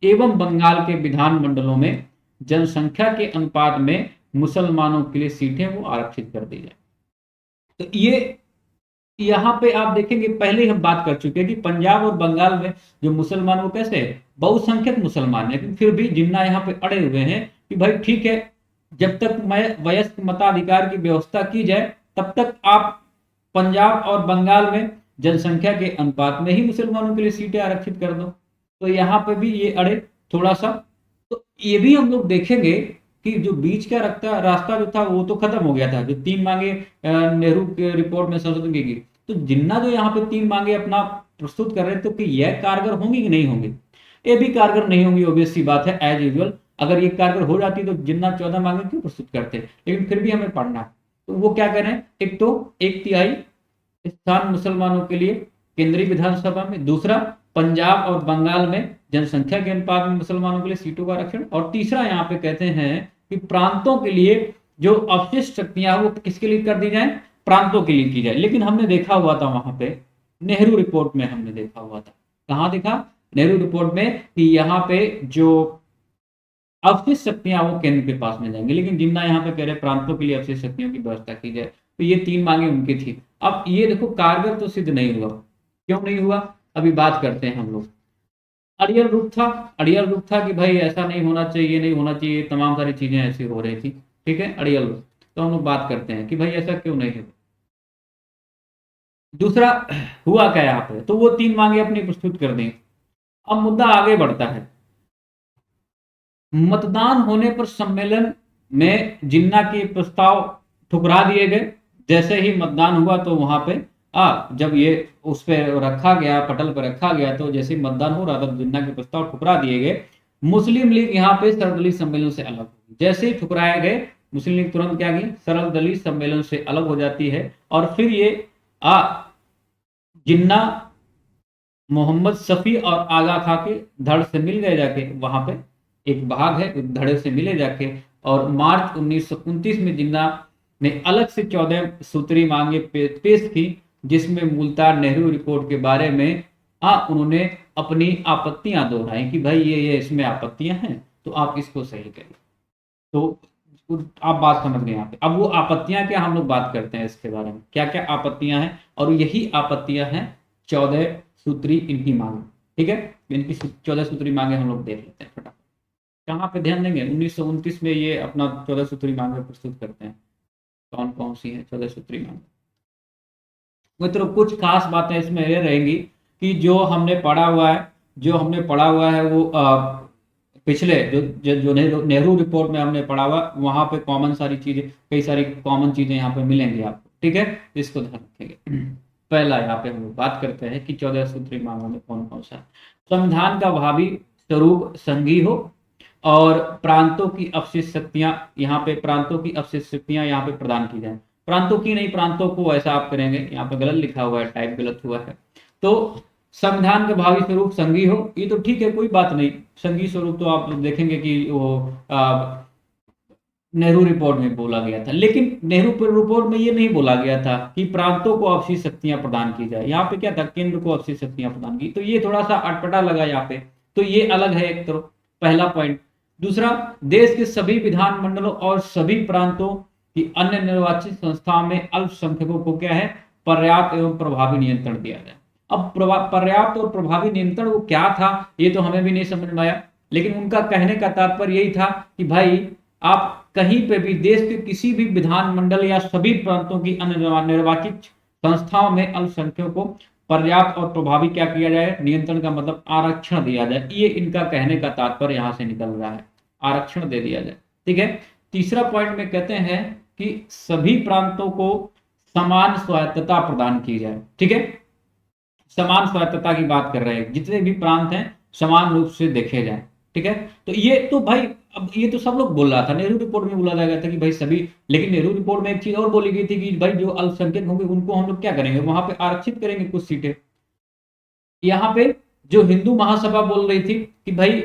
एवं बंगाल के विधानमंडलों में जनसंख्या के अनुपात में मुसलमानों के लिए सीटें वो आरक्षित कर दी जाए। तो ये यहाँ पे आप देखेंगे, पहले हम बात कर चुके हैं कि पंजाब और बंगाल में जो मुसलमान वो कैसे बहुसंख्यक मुसलमान है, लेकिन फिर भी जिन्ना यहाँ पे अड़े हुए हैं कि भाई ठीक है, जब तक वयस्क मताधिकार की व्यवस्था की जाए तब तक आप पंजाब और बंगाल में जनसंख्या के अनुपात में ही मुसलमानों के लिए सीटें आरक्षित कर दो। तो यहाँ पे भी ये अड़े थोड़ा सा। तो ये भी हम लोग देखेंगे कि जो बीच का रास्ता जो था वो तो खत्म हो गया था, जो 3 मांगे नेहरू के रिपोर्ट में संशोधन की गई। तो जिन्ना जो यहाँ पे 3 मांगे अपना प्रस्तुत कर रहे थे, तो कि यह कारगर होंगी कि नहीं होंगी, ये भी कारगर नहीं होंगी, ऑब्वियस सी बात है, एज यूजुअल। अगर ये कारगर हो जाती तो जिन्ना 14 मांगे क्यों प्रस्तुत करते, लेकिन फिर भी हमें पढ़ना है। तो वो क्या करें, एक तो 1/3 स्थान मुसलमानों के लिए केंद्रीय विधानसभा में, दूसरा पंजाब और बंगाल में जनसंख्या के अनुपात में मुसलमानों के लिए सीटों का आरक्षण, और तीसरा यहाँ पे कहते हैं कि प्रांतों के लिए जो अवशिष्ट शक्तियां वो किसके लिए कर दी जाए, प्रांतों के लिए की जाए। लेकिन हमने देखा हुआ था वहां पे नेहरू रिपोर्ट में, हमने देखा हुआ था, कहाँ देखा, नेहरू रिपोर्ट में, कि यहाँ पे जो अवशिष्ट शक्तियां वो केंद्र के पास में जाएंगी, लेकिन जिन्ना यहाँ पे कह रहे प्रांतों के लिए अवशिष्ट शक्तियों की व्यवस्था की जाए। तो ये 3 मांगे उनकी थी। अब ये देखो कारगर तो सिद्ध नहीं हुआ, क्यों नहीं हुआ, अभी बात करते हैं हम लोग। अड़ियल रूप था, अड़ियल रूप था कि भाई ऐसा नहीं होना चाहिए, नहीं होना चाहिए, तमाम सारी चीजें ऐसी हो रही थी। ठीक है, अड़ियल रूप। तो हम लोग बात करते हैं कि भाई ऐसा क्यों नहीं है। दूसरा हुआ क्या यहाँ पे, तो वो 3 मांगे अपनी प्रस्तुत कर दी। अब मुद्दा आगे बढ़ता है। मतदान होने पर सम्मेलन में जिन्ना के प्रस्ताव ठुकरा दिए गए। जैसे ही मतदान हुआ तो वहां पे जब ये उस पर रखा गया, पटल पर रखा गया, तो जैसे ही मतदान हो रहा था जिन्ना के प्रस्ताव ठुकरा दिए गए। मुस्लिम लीग यहाँ पे सर्वदलीय सम्मेलन से अलग हुई। जैसे ही ठुकराए गए, मुस्लिम लीग तुरंत क्या की, सर्वदलीय सम्मेलन से अलग हो जाती है। और फिर ये जिन्ना मोहम्मद शफी और आगा खा के धड़ से मिल गए जाके, वहां पे एक भाग है धड़े से मिले जाके। और मार्च 1929 में जिन्ना ने अलग से 14 सूत्री मांगे पेश की, जिसमें मूलतः नेहरू रिपोर्ट के बारे में उन्होंने अपनी आपत्तियां दोहराई कि भाई ये इसमें आपत्तियां हैं, तो आप इसको सही करिए। तो आप बात समझ गए यहाँ पे। अब वो आपत्तियां क्या, हम लोग बात करते हैं इसके बारे में, क्या क्या आपत्तियां हैं, और यही आपत्तियां हैं 14 सूत्री इनकी मांग। ठीक है, इनकी 14 सूत्री मांगे हम लोग देख लेते हैं फटाफट। कहाँ पे ध्यान देंगे, 1929 में ये अपना 14 सूत्री मांगे प्रस्तुत करते हैं। कौन कौन सी है 14 सूत्री मांगे। मित्रों कुछ खास बातें इसमें ये रहेंगी कि जो हमने पढ़ा हुआ है वो पिछले जो नेहरू रिपोर्ट में हमने पढ़ा हुआ, वहां पे कॉमन सारी चीजें, कई सारी कॉमन चीजें यहाँ पे मिलेंगी आपको, ठीक है, इसको ध्यान रखेंगे। पहला यहाँ पे हम लोग बात करते हैं कि 14 सूत्री मांगों में कौन कौन सा संविधान का भावी स्वरूप संघीय हो, और प्रांतों की अवशिष्ट शक्तियां, यहाँ पे प्रांतों की अवशिष्ट शक्तियां यहाँ पे प्रदान की जाए, प्रांतों की नहीं, प्रांतों को ऐसा आप करेंगे, यहाँ पे गलत लिखा हुआ है, टाइप गलत हुआ है। तो संविधान का भावी स्वरूप संघीय हो, ये तो ठीक है, कोई बात नहीं, संघीय स्वरूप तो आप देखेंगे कि वो नेहरू रिपोर्ट में बोला गया था, लेकिन नेहरू रिपोर्ट में ये नहीं बोला गया था कि प्रांतों को अवशिष्ट शक्तियां प्रदान की जाए, यहाँ पे क्या था, केंद्र को अवशिष्ट शक्तियां प्रदान की, तो ये थोड़ा सा अटपटा लगा यहाँ पे, तो ये अलग है एक तरफ, पहला पॉइंट। दूसरा, देश के सभी विधानमंडलों और सभी प्रांतों की अन्य निर्वाचित संस्थाओं में अल्पसंख्यकों को क्या है, पर्याप्त एवं प्रभावी नियंत्रण दिया जाए। अब पर्याप्त और प्रभावी नियंत्रण वो क्या था, ये तो हमें भी नहीं समझ में आया, लेकिन उनका कहने का तात्पर्य यही था कि भाई आप कहीं पे भी देश के किसी भी विधानमंडल या सभी प्रांतों की अन्य निर्वाचित संस्थाओं में अल्पसंख्यकों को पर्याप्त और प्रभावी क्या किया जाए, नियंत्रण का मतलब आरक्षण दिया जाए, ये इनका कहने का तात्पर्य यहां से निकल रहा है, आरक्षण दे दिया जाए, ठीक है। तीसरा पॉइंट में कहते हैं कि सभी प्रांतों को समान स्वायत्तता प्रदान की जाए, ठीक है, समान स्वायत्तता की बात कर रहे हैं, जितने भी प्रांत हैं समान रूप से देखे जाएं, ठीक है। तो ये तो भाई, अब ये तो सब लोग बोल रहा था, नेहरू रिपोर्ट में बोला गया था कि भाई सभी, लेकिन नेहरू रिपोर्ट में एक चीज और बोली गई थी कि भाई जो अल्पसंख्यक होंगे उनको हम लोग क्या करेंगे, वहां पे आरक्षित करेंगे कुछ सीटें। यहाँ पे जो हिंदू महासभा बोल रही थी कि भाई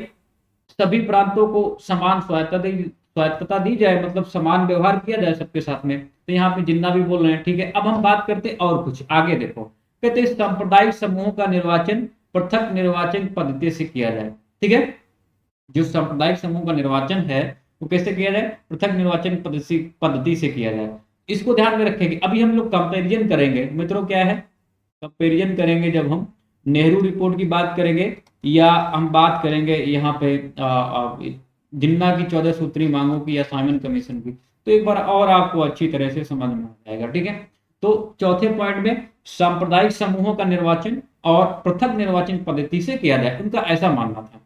सभी प्रांतों को समान स्वायत्तता दी जाए, मतलब समान व्यवहार किया जाए सबके साथ में, तो यहाँ पे जिन्ना भी बोल रहे हैं, ठीक है। अब हम बात करते हैं और कुछ आगे, देखो कहते हैं सांप्रदायिक समूहों का निर्वाचन पृथक निर्वाचन पद्धति से किया जाए, ठीक है। जो सांप्रदायिक समूह का निर्वाचन है वो कैसे किया जाए, पृथक निर्वाचन पद्धति से किया जाए, इसको ध्यान में रखेंगे। अभी हम लोग कंपेरिजन करेंगे मित्रों, क्या है, कंपेरिजन करेंगे जब हम नेहरू रिपोर्ट की बात करेंगे, या हम बात करेंगे यहाँ पे जिन्ना की 14 सूत्री मांगों की या साइमन कमीशन की, तो एक बार और आपको अच्छी तरह से समझ में आ जाएगा, ठीक है। तो चौथे पॉइंट में सांप्रदायिक समूहों का निर्वाचन और पृथक निर्वाचन पद्धति से किया जाए, उनका ऐसा मानना था।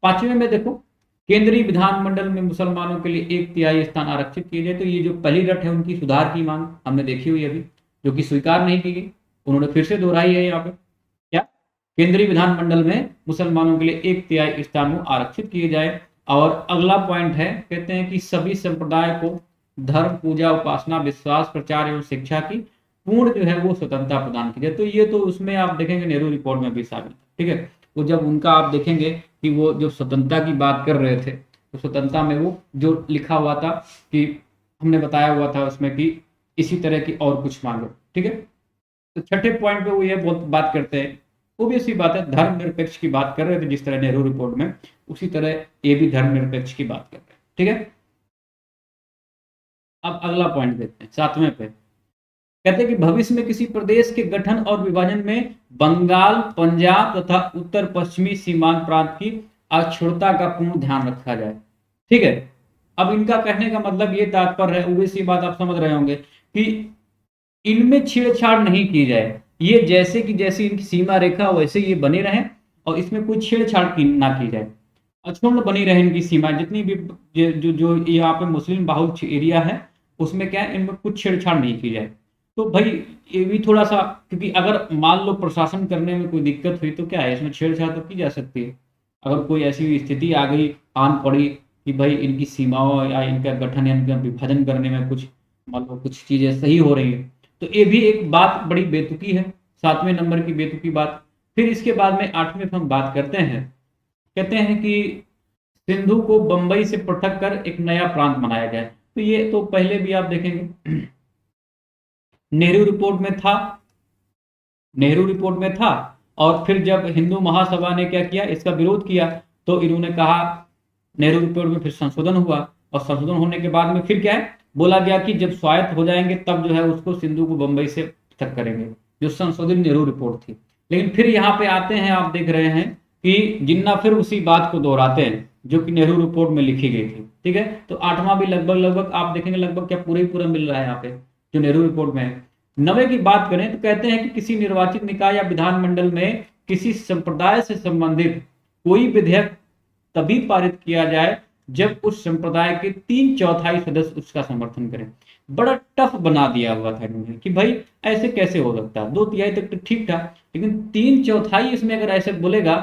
पांचवें में देखो, केंद्रीय विधानमंडल में मुसलमानों के लिए 1/3 स्थान आरक्षित किए जाए, तो ये जो पहली रट है उनकी सुधार की मांग हमने देखी हुई अभी, जो कि स्वीकार नहीं की गई, उन्होंने फिर से दोहराई है यहाँ पे, क्या, केंद्रीय विधानमंडल में मुसलमानों के लिए 1/3 स्थान आरक्षित किए जाए। और अगला पॉइंट है, कहते हैं कि सभी संप्रदाय को धर्म, पूजा, उपासना, विश्वास, प्रचार एवं शिक्षा की पूर्ण जो है वो स्वतंत्रता प्रदान की जाए, तो ये तो उसमें आप देखेंगे नेहरू रिपोर्ट में भी शामिल, ठीक है। तो जब उनका आप देखेंगे कि वो जो स्वतंत्रता की बात कर रहे थे, तो स्वतंत्रता में वो जो लिखा हुआ था कि हमने बताया हुआ था उसमें कि इसी तरह की और कुछ मांगो, ठीक है। तो छठे पॉइंट पे वो ये बात करते हैं, वो भी ऐसी बात है, धर्मनिरपेक्ष की बात कर रहे थे जिस तरह नेहरू रिपोर्ट में, उसी तरह ये भी धर्मनिरपेक्ष की बात कर रहे हैं, ठीक है। अब अगला पॉइंट देखते हैं, सातवें पे कहते हैं कि भविष्य में किसी प्रदेश के गठन और विभाजन में बंगाल, पंजाब तथा उत्तर पश्चिमी सीमांत प्रांत की अक्षुण्णता का पूर्ण ध्यान रखा जाए, ठीक है। अब इनका कहने का मतलब ये तात्पर्य है, वैसी बात आप समझ रहे होंगे कि इनमें छेड़छाड़ नहीं की जाए, ये जैसे कि जैसी इनकी सीमा रेखा वैसे ये बने रहे, और इसमें कोई छेड़छाड़ ना की जाए, अक्षुण्ण बनी रहे इनकी सीमा, जितनी भी जो यहाँ पे मुस्लिम बाहुल एरिया है उसमें क्या है, इनमें कुछ छेड़छाड़ नहीं की जाए। तो भाई ये भी थोड़ा सा, क्योंकि अगर मान लो प्रशासन करने में कोई दिक्कत हुई तो क्या है, इसमें छेड़छाड़ तो की जा सकती है, अगर कोई ऐसी स्थिति आ गई, आन पड़ी कि भाई इनकी सीमाओं या इनका गठन या इनका विभाजन करने में कुछ, मान लो कुछ चीजें सही हो रही है, तो ये भी एक बात बड़ी बेतुकी है, सातवें नंबर की बेतुकी बात। फिर इसके बाद में आठवें पे हम बात करते हैं, कहते हैं कि सिंधु को बंबई से पृथक कर एक नया प्रांत बनाया जाए, तो ये तो पहले भी आप देखेंगे नेहरू रिपोर्ट में था, नेहरू रिपोर्ट में था, और फिर जब हिंदू महासभा ने क्या किया, इसका विरोध किया, तो इन्होंने कहा, नेहरू रिपोर्ट में फिर संशोधन हुआ, और संशोधन होने के बाद में फिर क्या है, बोला गया कि जब स्वायत्त हो जाएंगे तब जो है उसको सिंधु को बंबई से पृथक करेंगे, जो संशोधित नेहरू रिपोर्ट थी। लेकिन फिर यहाँ पे आते हैं, आप देख रहे हैं कि जिन्ना फिर उसी बात को दोहराते हैं जो कि नेहरू रिपोर्ट में लिखी गई थी, ठीक है। तो आठवां भी लगभग लगभग आप देखेंगे, लगभग क्या पूरा ही पूरा मिल रहा है यहाँ पे जो नेहरू रिपोर्ट में है। 9वें की बात करें तो कहते हैं कि किसी निर्वाचित निकाय या विधानमंडल में किसी संप्रदाय से संबंधित कोई विधेयक तभी पारित किया जाए जब उस संप्रदाय के 3/4 सदस्य उसका समर्थन करें। बड़ा टफ बना दिया हुआ था इन्होंने कि भाई ऐसे कैसे हो सकता है, 2/3 तक तो ठीक था, लेकिन 3/4 इसमें अगर ऐसे बोलेगा,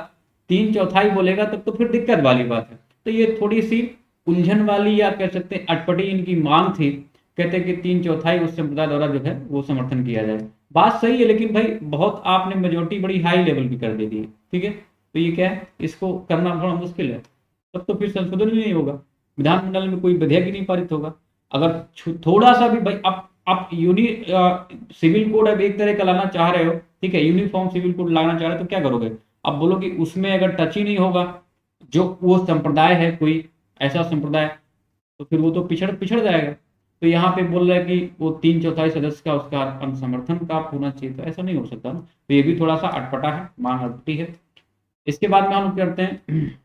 3/4 बोलेगा तब तो फिर दिक्कत वाली बात है। तो ये थोड़ी सी उलझन वाली या कह सकते हैं अटपटी इनकी मांग थी। कहते हैं कि 3/4 उस संप्रदाय द्वारा जो है वो समर्थन किया जाए। बात सही है, लेकिन भाई बहुत आपने मेजोरिटी बड़ी हाई लेवल की कर दे दी है, ठीक है। तो ये क्या है, इसको करना थोड़ा मुश्किल है। तब तो फिर संशोधन ही नहीं होगा, विधानमंडल में कोई विधेयक ही नहीं पारित होगा। अगर थोड़ा सा भी भाई आप सिविल कोड अब एक तरह का लाना चाह रहे हो, ठीक है, यूनिफॉर्म सिविल कोड लाना चाह रहे हो, तो क्या करोगे? अब बोलो कि उसमें अगर टच ही नहीं होगा जो वो संप्रदाय है, कोई ऐसा संप्रदाय, तो फिर वो तो पिछड़ पिछड़ जाएगा। तो यहाँ पे बोल रहा है कि वो 3/4 सदस्य का उसका समर्थन प्राप्त होना चाहिए, तो ऐसा नहीं हो सकता ना। तो ये भी थोड़ा सा अटपटा है, मांग अटपटी है। इसके बाद में हम करते हैं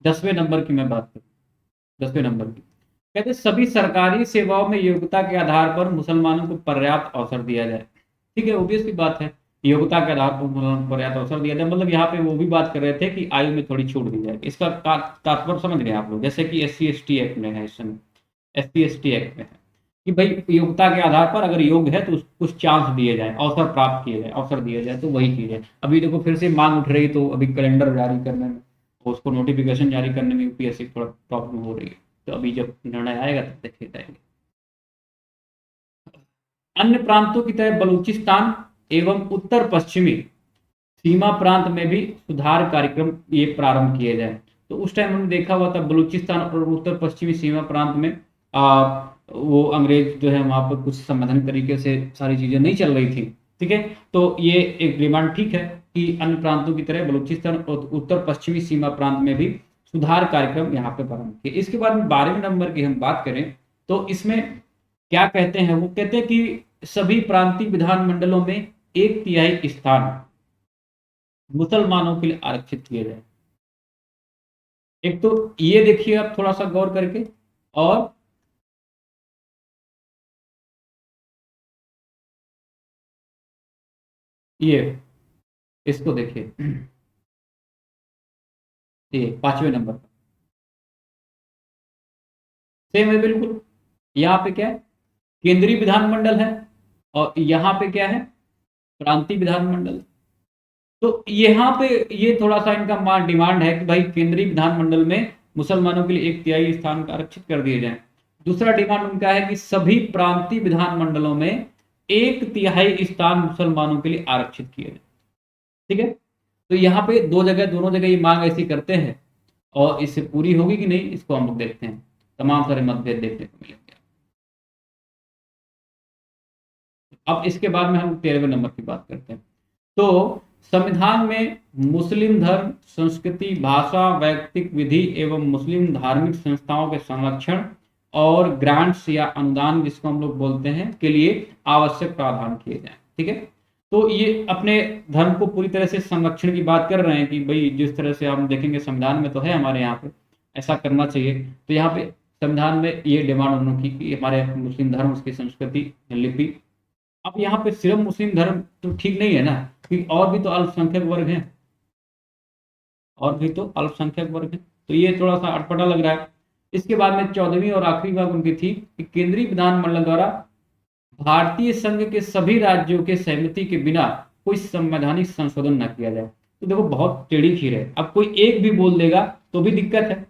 10वें नंबर की मैं बात करूँ, 10वें नंबर की कहते हैं सभी सरकारी सेवाओं में योग्यता के आधार पर मुसलमानों को पर्याप्त अवसर दिया जाए। ठीक है, ऑब्वियस की बात है, योग्यता के आधार पर मुसलमानों को पर्याप्त अवसर दिया जाए, मतलब यहाँ पे वो भी बात कर रहे थे कि आयु में थोड़ी छूट दी जाए। इसका तात्पर्य समझ गए आप लोग, जैसे कि SC ST एक्ट में है, इस समय SC ST एक्ट में है कि भाई योग्यता के आधार पर अगर योग्य है तो कुछ चांस दिए जाए, अवसर प्राप्त किए जाए, अवसर दिए जाए, तो वही चीज है। अभी देखो फिर से मांग उठ रही, तो अभी कैलेंडर जारी करने में, उसको नोटिफिकेशन जारी करने में UPSC थोड़ा प्रॉब्लम हो रही है। तो अभी जब निर्णय आएगा तब देखे जाएंगे। अन्य प्रांतों की तरह बलूचिस्तान एवं उत्तर पश्चिमी सीमा प्रांत में भी सुधार कार्यक्रम ये प्रारंभ किए जाए। तो उस टाइम हमने देखा हुआ था बलूचिस्तान और उत्तर पश्चिमी सीमा प्रांत में वो अंग्रेज जो है वहां पर कुछ संवैधानिक तरीके से सारी चीजें नहीं चल रही थी, ठीक है। तो ये एक डिमांड ठीक है कि अन्य प्रांतों की तरह बलूचिस्तान और उत्तर पश्चिमी सीमा प्रांत में भी सुधार कार्यक्रम यहाँ पे प्रारंभ किए। इसके बाद में 12वें नंबर की हम बात करें तो इसमें क्या कहते हैं, वो कहते हैं कि सभी प्रांतीय विधानमंडलों में 1/3 स्थान मुसलमानों के लिए आरक्षित किए जाए। एक तो ये देखिए आप थोड़ा सा गौर करके, और ये इसको देखिए, ये 5वें नंबर पर सेम है बिल्कुल। यहाँ पे क्या है, केंद्रीय विधानमंडल है, और यहाँ पे क्या है, प्रांतीय विधानमंडल। तो यहाँ पे ये थोड़ा सा इनका डिमांड है कि भाई केंद्रीय विधानमंडल में मुसलमानों के लिए 1/3 स्थान का आरक्षित कर दिए जाए। दूसरा डिमांड उनका है कि सभी प्रांतीय विधानमंडलों में 1/3 स्थान मुसलमानों के लिए आरक्षित किए जाए, ठीक है। तो यहाँ पे दो जगह, दोनों जगह ये मांग ऐसी करते हैं, और इससे पूरी होगी कि नहीं इसको हम लोग देखते हैं। तमाम सारे मतभेद देखने को मिलेंगे। अब इसके बाद में हम 13वें नंबर की बात करते हैं। तो संविधान में मुस्लिम धर्म, संस्कृति, भाषा, वैयक्तिक विधि एवं मुस्लिम धार्मिक संस्थाओं के संरक्षण और ग्रांट्स या अनुदान जिसको हम लोग बोलते हैं के लिए आवश्यक प्रावधान किए जाएं, ठीक है। तो ये अपने धर्म को पूरी तरह से संरक्षण की बात कर रहे हैं कि भाई जिस तरह से हम देखेंगे संविधान में तो है हमारे यहाँ पे ऐसा करना चाहिए। तो यहाँ पे संविधान में ये डिमांड उन्होंने की कि हमारे मुस्लिम धर्म, उसकी संस्कृति, लिपि। अब यहाँ पे सिर्फ मुस्लिम धर्म तो ठीक नहीं है ना, कि और भी तो अल्पसंख्यक वर्ग हैं, और भी तो अल्पसंख्यक वर्ग हैं। तो ये थोड़ा सा अटपटा लग रहा है। इसके बाद में 14वीं और आखिरी बात उनकी थी कि केंद्रीय विधानमंडल द्वारा भारतीय संघ के सभी राज्यों के सहमति के बिना कोई संवैधानिक संशोधन न किया जाए। तो देखो बहुत टेढ़ी खीर है, अब कोई एक भी बोल देगा तो भी दिक्कत है,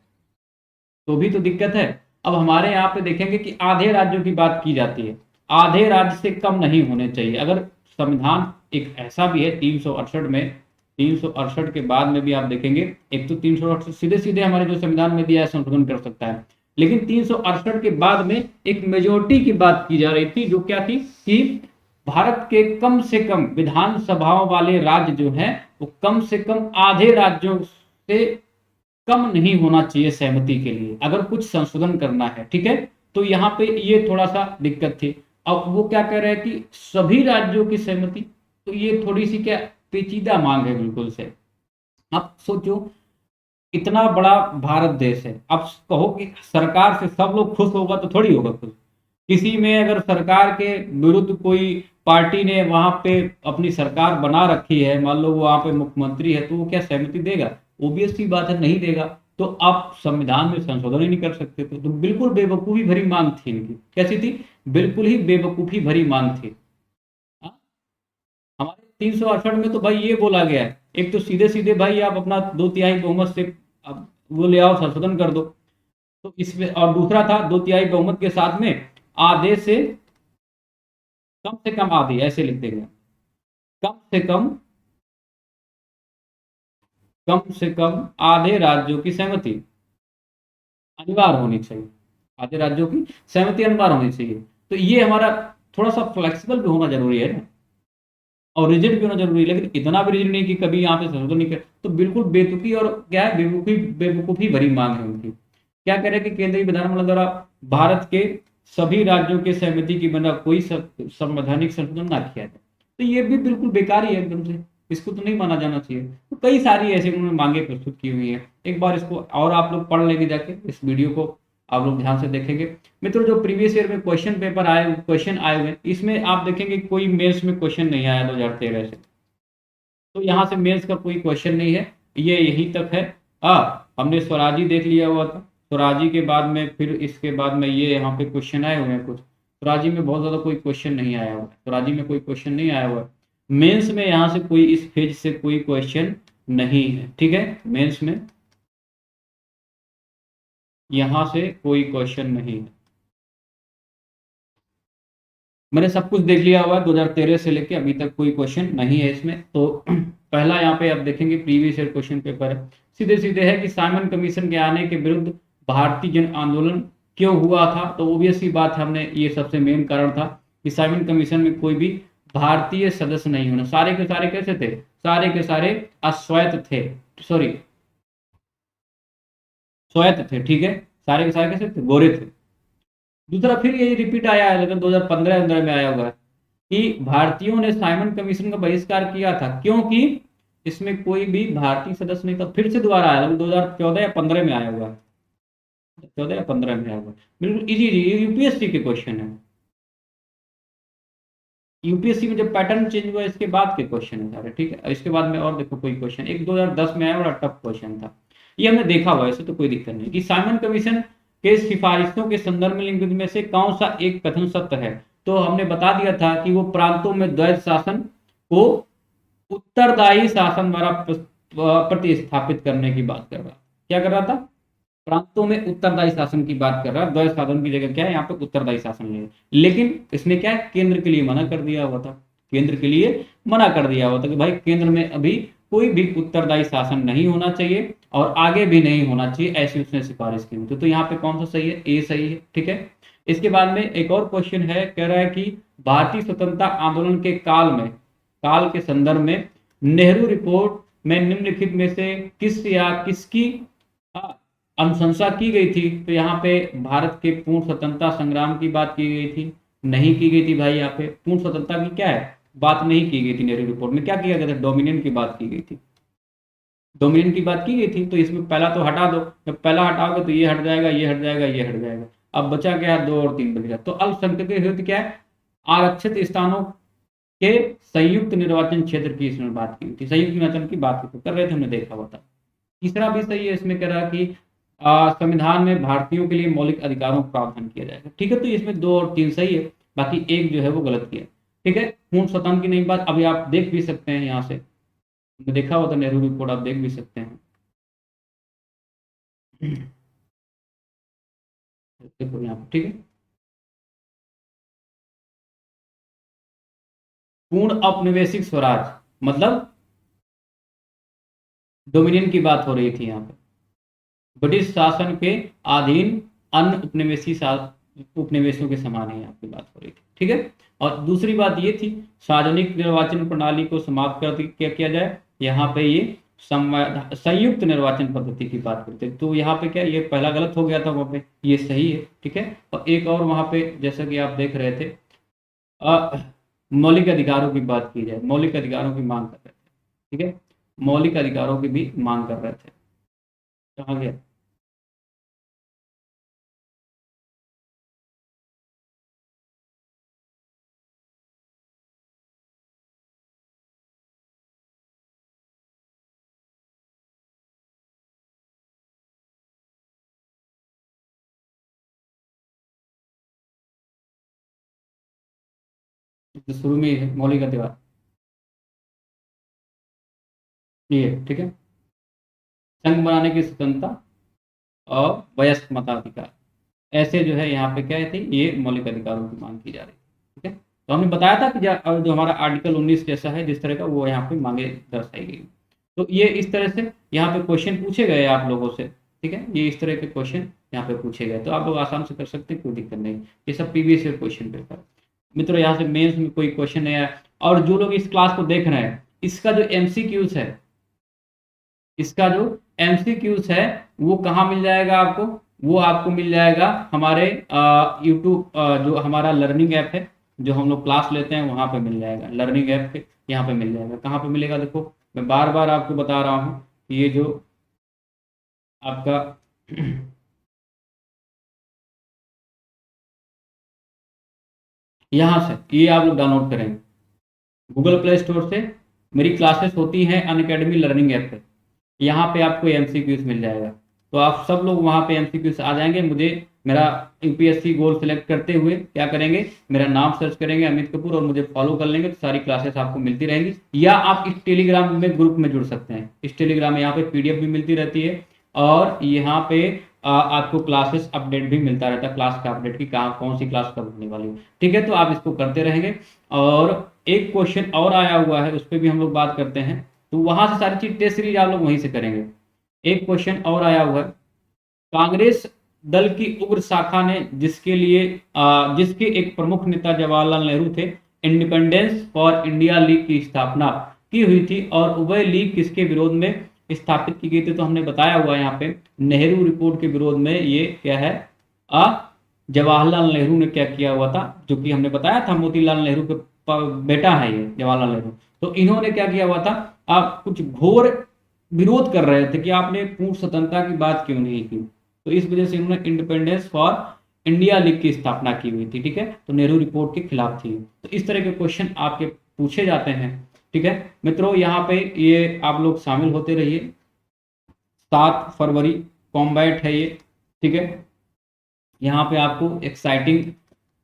तो भी तो दिक्कत है। अब हमारे यहाँ पे देखेंगे कि आधे राज्यों की बात की जाती है, आधे राज्य से कम नहीं होने चाहिए। अगर संविधान एक ऐसा भी है 368 में, 368 के बाद में भी आप देखेंगे, एक तो 368 सीधे सीधे हमारे जो संविधान में दिया है संशोधन कर सकता है, लेकिन 368 के बाद में एक मेजोरिटी की बात की जा रही थी, जो क्या थी कि भारत के कम से कम विधानसभाओं वाले राज्य जो हैं वो कम से कम आधे राज्यों से कम नहीं होना चाहिए सहमति के लिए, अगर कुछ संशोधन करना है, ठीक है। तो यहाँ पे ये थोड़ा सा दिक्कत थी। अब वो क्या कह रहे हैं कि सभी राज्यों की सहमति, तो ये थोड़ी सी क्या पेचीदा मांग है बिल्कुल से। अब सोचो इतना बड़ा भारत देश है, अब कहो कि सरकार से सब लोग खुश होगा तो थोड़ी होगा खुश। किसी में अगर सरकार के विरुद्ध कोई पार्टी ने वहां पे अपनी सरकार बना रखी है, मान लो वो वहां पे मुख्यमंत्री है, तो वो क्या सहमति देगा? ओबियस सी बात है, नहीं देगा। तो आप संविधान में संशोधन ही नहीं कर सकते थे। तो बिल्कुल बेवकूफी भरी मांग थी इनकी। कैसी थी? बिल्कुल ही बेवकूफी भरी मांग थी। हाँ? हमारे 368 में तो भाई ये बोला गया है, एक तो सीधे सीधे भाई आप अपना 2/3 बहुमत से अब वो ले आओ, संशोधन कर दो। तो इसमें और दूसरा था 2/3 बहुमत के साथ में आधे से कम आधे, ऐसे लिख देंगे। कम से कम आधे राज्यों की सहमति अनिवार्य होनी चाहिए। आधे राज्यों की सहमति अनिवार्य होनी चाहिए। तो ये हमारा थोड़ा सा फ्लेक्सिबल भी होना जरूरी है ना, और रिजिड भी होना जरूरी है, लेकिन इतना भी रिजिड नहीं कि कभी यहाँ पे संशोधन नहीं कर। तो बिल्कुल बेतुकी और क्या है, बेवकूफी बेवकूफी भरी मांग है उनकी। क्या कह रहे हैं कि केंद्रीय विधानमंडल द्वारा भारत के सभी राज्यों के सहमति की बिना कोई संवैधानिक संशोधन ना किया जाए। तो ये भी बिल्कुल बेकार ही है एकदम से, इसको तो नहीं माना जाना चाहिए। तो कई सारी ऐसी उन्होंने मांगे प्रस्तुत की हुई है। एक बार इसको और आप लोग पढ़ लेंगे जाके, इस वीडियो को आप लोग ध्यान से देखेंगे। मित्रों, जो प्रीवियस ईयर में क्वेश्चन आए हुए, इसमें आप देखेंगे कोई मेंस में क्वेश्चन नहीं आया 2013 से। तो यहाँ से मेंस का कोई क्वेश्चन नहीं है, ये यहीं तक है। हमने स्वराजी देख लिया हुआ था। स्वराजी के बाद में फिर इसके बाद में ये यहाँ पे क्वेश्चन आए हुए हैं कुछ। स्वराजी में बहुत ज्यादा कोई क्वेश्चन नहीं आया हुआ है, स्वराजी में कोई क्वेश्चन नहीं आया हुआ है। मेंस में यहाँ से कोई इस फेज से कोई क्वेश्चन नहीं है, ठीक है। मेंस में यहाँ से कोई क्वेश्चन नहीं है। मैंने सब कुछ देख लिया हुआ है, 2013 से लेके अभी तक कोई क्वेश्चन नहीं है इसमें। तो पहला यहाँ पे आप देखेंगे प्रीवियस ईयर क्वेश्चन पेपर है, सीधे सीधे है कि साइमन कमीशन के आने के विरुद्ध भारतीय जन आंदोलन क्यों हुआ था। तो ओबियस सी बात है, हमने ये सबसे मेन कारण था कि साइमन कमीशन में कोई भी भारतीय सदस्य नहीं होना। सारे के सारे कैसे थे? सारे के सारे अश्वेत थे, सॉरी श्वेत थे, ठीक है। सारे के सारे कैसे थे? गोरे थे। दूसरा फिर यही रिपीट आया है, लेकिन 2015 में आया हुआ है कि भारतीयों ने साइमन कमीशन का बहिष्कार किया था क्योंकि इसमें कोई भी भारतीय सदस्य नहीं था। फिर से दोबारा आया, 2014 या 15 में आया हुआ है, 14 या 15 में आया हुआ है। बिल्कुल इजी इजी, यूपीएससी के क्वेश्चन है। यूपीएससी में जब पैटर्न चेंज हुआ इसके बाद के क्वेश्चन है सारे, ठीक है। इसके बाद में और देखो कोई क्वेश्चन, एक 2010 में आया, बड़ा टफ क्वेश्चन था। ये हमने देखा हुआ है, ऐसे तो कोई दिक्कत नहीं कि साइमन कमीशन के सिफारिशों के संदर्भ में निम्नलिखित में से कौन सा एक कथन सत्य है। तो हमने बता दिया था कि वो प्रांतों में द्वैध शासन को उत्तरदायी शासन द्वारा प्रतिस्थापित करने की बात कर रहा। क्या कर रहा था? प्रांतों में उत्तरदायी शासन की बात कर रहा है। द्वैध शासन की जगह क्या है, यहाँ पे उत्तरदायी शासन है। लेकिन इसने क्या है, केंद्र के लिए मना कर दिया हुआ था। केंद्र के लिए मना कर दिया हुआ था कि भाई केंद्र में अभी कोई भी उत्तरदायी शासन नहीं होना चाहिए और आगे भी नहीं होना चाहिए, ऐसी उसने सिफारिश की थी। तो यहाँ पे कौन सा सही है? ए सही है, ठीक है। इसके बाद में एक और क्वेश्चन है, कह रहा है कि भारतीय स्वतंत्रता आंदोलन के काल के संदर्भ में नेहरू रिपोर्ट में निम्नलिखित में से किस या किसकी अनुशंसा की गई थी। तो यहाँ पे भारत के पूर्ण स्वतंत्रता संग्राम की बात की गई थी? नहीं की गई थी भाई। यहाँ पे पूर्ण स्वतंत्रता की क्या है, बात नहीं की गई थी। नेहरू रिपोर्ट में क्या किया गया था? डोमिनियन की बात की गई थी। डोमिनियन की बात की गई थी। तो इसमें पहला तो हटा दो, जब पहला हटाओगे तो ये हट जाएगा, ये हट जाएगा, ये हट जाएगा। अब बचा क्या है? 2 और 3 बच गया। तो अल्पसंख्यक के हित क्या है? आरक्षित स्थानों के संयुक्त निर्वाचन क्षेत्र की इसमें बात की थी। संयुक्त निर्वाचन की बात कर रहे थे, हमने देखा हुआ था। तीसरा भी सही है, इसमें कह रहा है कि संविधान में भारतीयों के लिए मौलिक अधिकारों का प्रावधान किया जाएगा, ठीक है। तो इसमें 2 और 3 सही है, बाकी एक जो है वो गलत किया, ठीक है। पूर्ण स्वतंत्र की नहीं बात, अभी आप देख भी सकते हैं यहाँ से, हमने देखा हुआ था नेहरू रिपोर्ट, आप देख भी सकते हैं। देखो यहाँ पर, ठीक है। पूर्ण औपनिवेशिक स्वराज मतलब डोमिनियन की बात हो रही थी यहाँ पे। ब्रिटिश शासन के अधीन अन्य उपनिवेशों के समान ही आपकी बात हो रही थी, ठीक है। और दूसरी बात ये थी, सार्वजनिक निर्वाचन प्रणाली को समाप्त कर क्या किया जाए। यहाँ पे ये संयुक्त निर्वाचन पद्धति की बात करते हैं। तो यहाँ पे क्या, ये पहला गलत हो गया था, वहाँ पे ये सही है, ठीक है। और एक और वहाँ पे जैसा कि आप देख रहे थे, अ, मौलिक अधिकारों की बात की जाए, मौलिक अधिकारों की मांग कर रहे थे, ठीक है। मौलिक अधिकारों की भी मांग कर रहे थे। कहाँ गया? जो शुरू में ही है मौलिक अधिकार, ये ठीक है। संघ बनाने की स्वतंत्रता और वयस्क मताधिकार, ऐसे जो है यहाँ पे क्या थे, ये मौलिक अधिकारों की मांग की जा रही है। ठीक है, तो हमने बताया था कि जो हमारा आर्टिकल 19 जैसा है जिस तरह का, वो यहाँ पे मांगे दर्शाई गई। तो ये इस तरह से यहाँ पे क्वेश्चन पूछे गए आप लोगों से। ठीक है, ये इस तरह के क्वेश्चन यहाँ पे पूछे गए, तो आप लोग आसाम से कर सकते हैं, कोई दिक्कत नहीं। ये सब प्रीवियस ईयर क्वेश्चन पेपर। मित्रों यहाँ से मेंस में कोई क्वेश्चन नहीं आया। और जो लोग इस क्लास को देख रहे हैं, इसका जो एमसीक्यूज है, इसका जो एमसीक्यूज है वो कहाँ मिल जाएगा आपको? वो आपको मिल जाएगा हमारे यूट्यूब, जो हमारा लर्निंग ऐप है, जो हम लोग क्लास लेते हैं वहां पे मिल जाएगा। लर्निंग ऐप पे यहाँ पे मिल जाएगा। कहाँ पे मिलेगा? देखो मैं बार बार आपको बता रहा हूँ, ये जो आपका यहाँ से ये आप लोग डाउनलोड करेंगे गूगल प्ले स्टोर से। मेरी क्लासेस होती हैं अनअकैडमी लर्निंग ऐप पे, यहाँ पे आपको एमसीक्यूज मिल जाएगा। तो आप सब लोग वहाँ पे एमसीक्यूज आ जाएंगे। मुझे मेरा यूपीएससी गोल सेलेक्ट करते हुए क्या करेंगे, मेरा नाम सर्च करेंगे अमित कपूर और मुझे फॉलो कर लेंगे, तो सारी क्लासेस आपको मिलती रहेंगी। या आप इस टेलीग्राम में ग्रुप में जुड़ सकते हैं। इस टेलीग्राम में यहाँ पे पीडीएफ भी मिलती रहती है और यहाँ पे आपको क्लासेस अपडेट भी मिलता रहता है, क्लास का अपडेट की कहाँ कौन सी क्लास कब होने वाली है। ठीक है, तो आप इसको करते रहेंगे। और एक क्वेश्चन और आया हुआ है, उस पर भी हम लोग बात करते हैं। तो वहां से सारी चीज टेस्ट सीरीज आप लोग वहीं से करेंगे। एक क्वेश्चन और आया हुआ है, कांग्रेस दल की उग्र शाखा ने जिसके एक प्रमुख नेता जवाहरलाल नेहरू थे, इंडिपेंडेंस फॉर इंडिया लीग की स्थापना की हुई थी और उभय लीग किसके विरोध में स्थापित की गई थी? तो हमने बताया हुआ है यहाँ पे, नेहरू रिपोर्ट के विरोध में। ये क्या है, जवाहरलाल नेहरू ने क्या किया हुआ था, जो कि हमने बताया था मोतीलाल नेहरू के बेटा है ये जवाहरलाल नेहरू। तो इन्होंने क्या किया हुआ था, आप कुछ घोर विरोध कर रहे थे कि आपने पूर्ण स्वतंत्रता की बात क्यों नहीं की। तो इस वजह से इन्होंने इंडिपेंडेंस फॉर इंडिया लीग की स्थापना की हुई थी। ठीक है, तो नेहरू रिपोर्ट के खिलाफ थी। तो इस तरह के क्वेश्चन आपके पूछे जाते हैं। ठीक है मित्रों, यहाँ पे ये आप लोग शामिल होते रहिए। 7 फरवरी कॉम्बैट है ये। ठीक है, यहाँ पे आपको एक्साइटिंग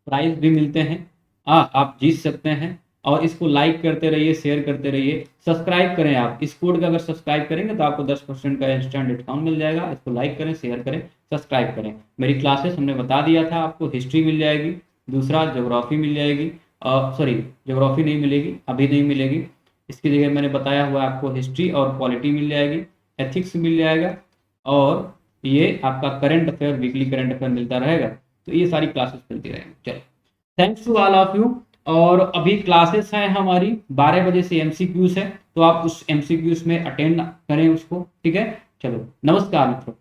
प्राइज भी मिलते हैं, आप जीत सकते हैं। और इसको लाइक करते रहिए, शेयर करते रहिए, सब्सक्राइब करें। आप इस कोड का अगर सब्सक्राइब करेंगे तो आपको 10% का इंस्टेंट डिस्काउंट मिल जाएगा। इसको लाइक करें, शेयर करें, सब्सक्राइब करें। मेरी क्लासेस हमने बता दिया था आपको, हिस्ट्री मिल जाएगी, दूसरा ज्योग्राफी मिल जाएगी, सॉरी ज्योग्राफी नहीं मिलेगी, अभी नहीं मिलेगी। इसकी जगह मैंने बताया हुआ आपको हिस्ट्री और पॉलिटी मिल जाएगी, एथिक्स मिल जाएगा, और ये आपका current affair, weekly current affair मिलता रहेगा। तो ये सारी क्लासेस मिलती रहेंगी। चलो, thanks to all of you. और अभी क्लासेस हैं हमारी 12 बजे से, एमसीक्यूज है, तो आप उस एमसीक्यूज में अटेंड करें उसको। ठीक है, चलो नमस्कार मित्रों।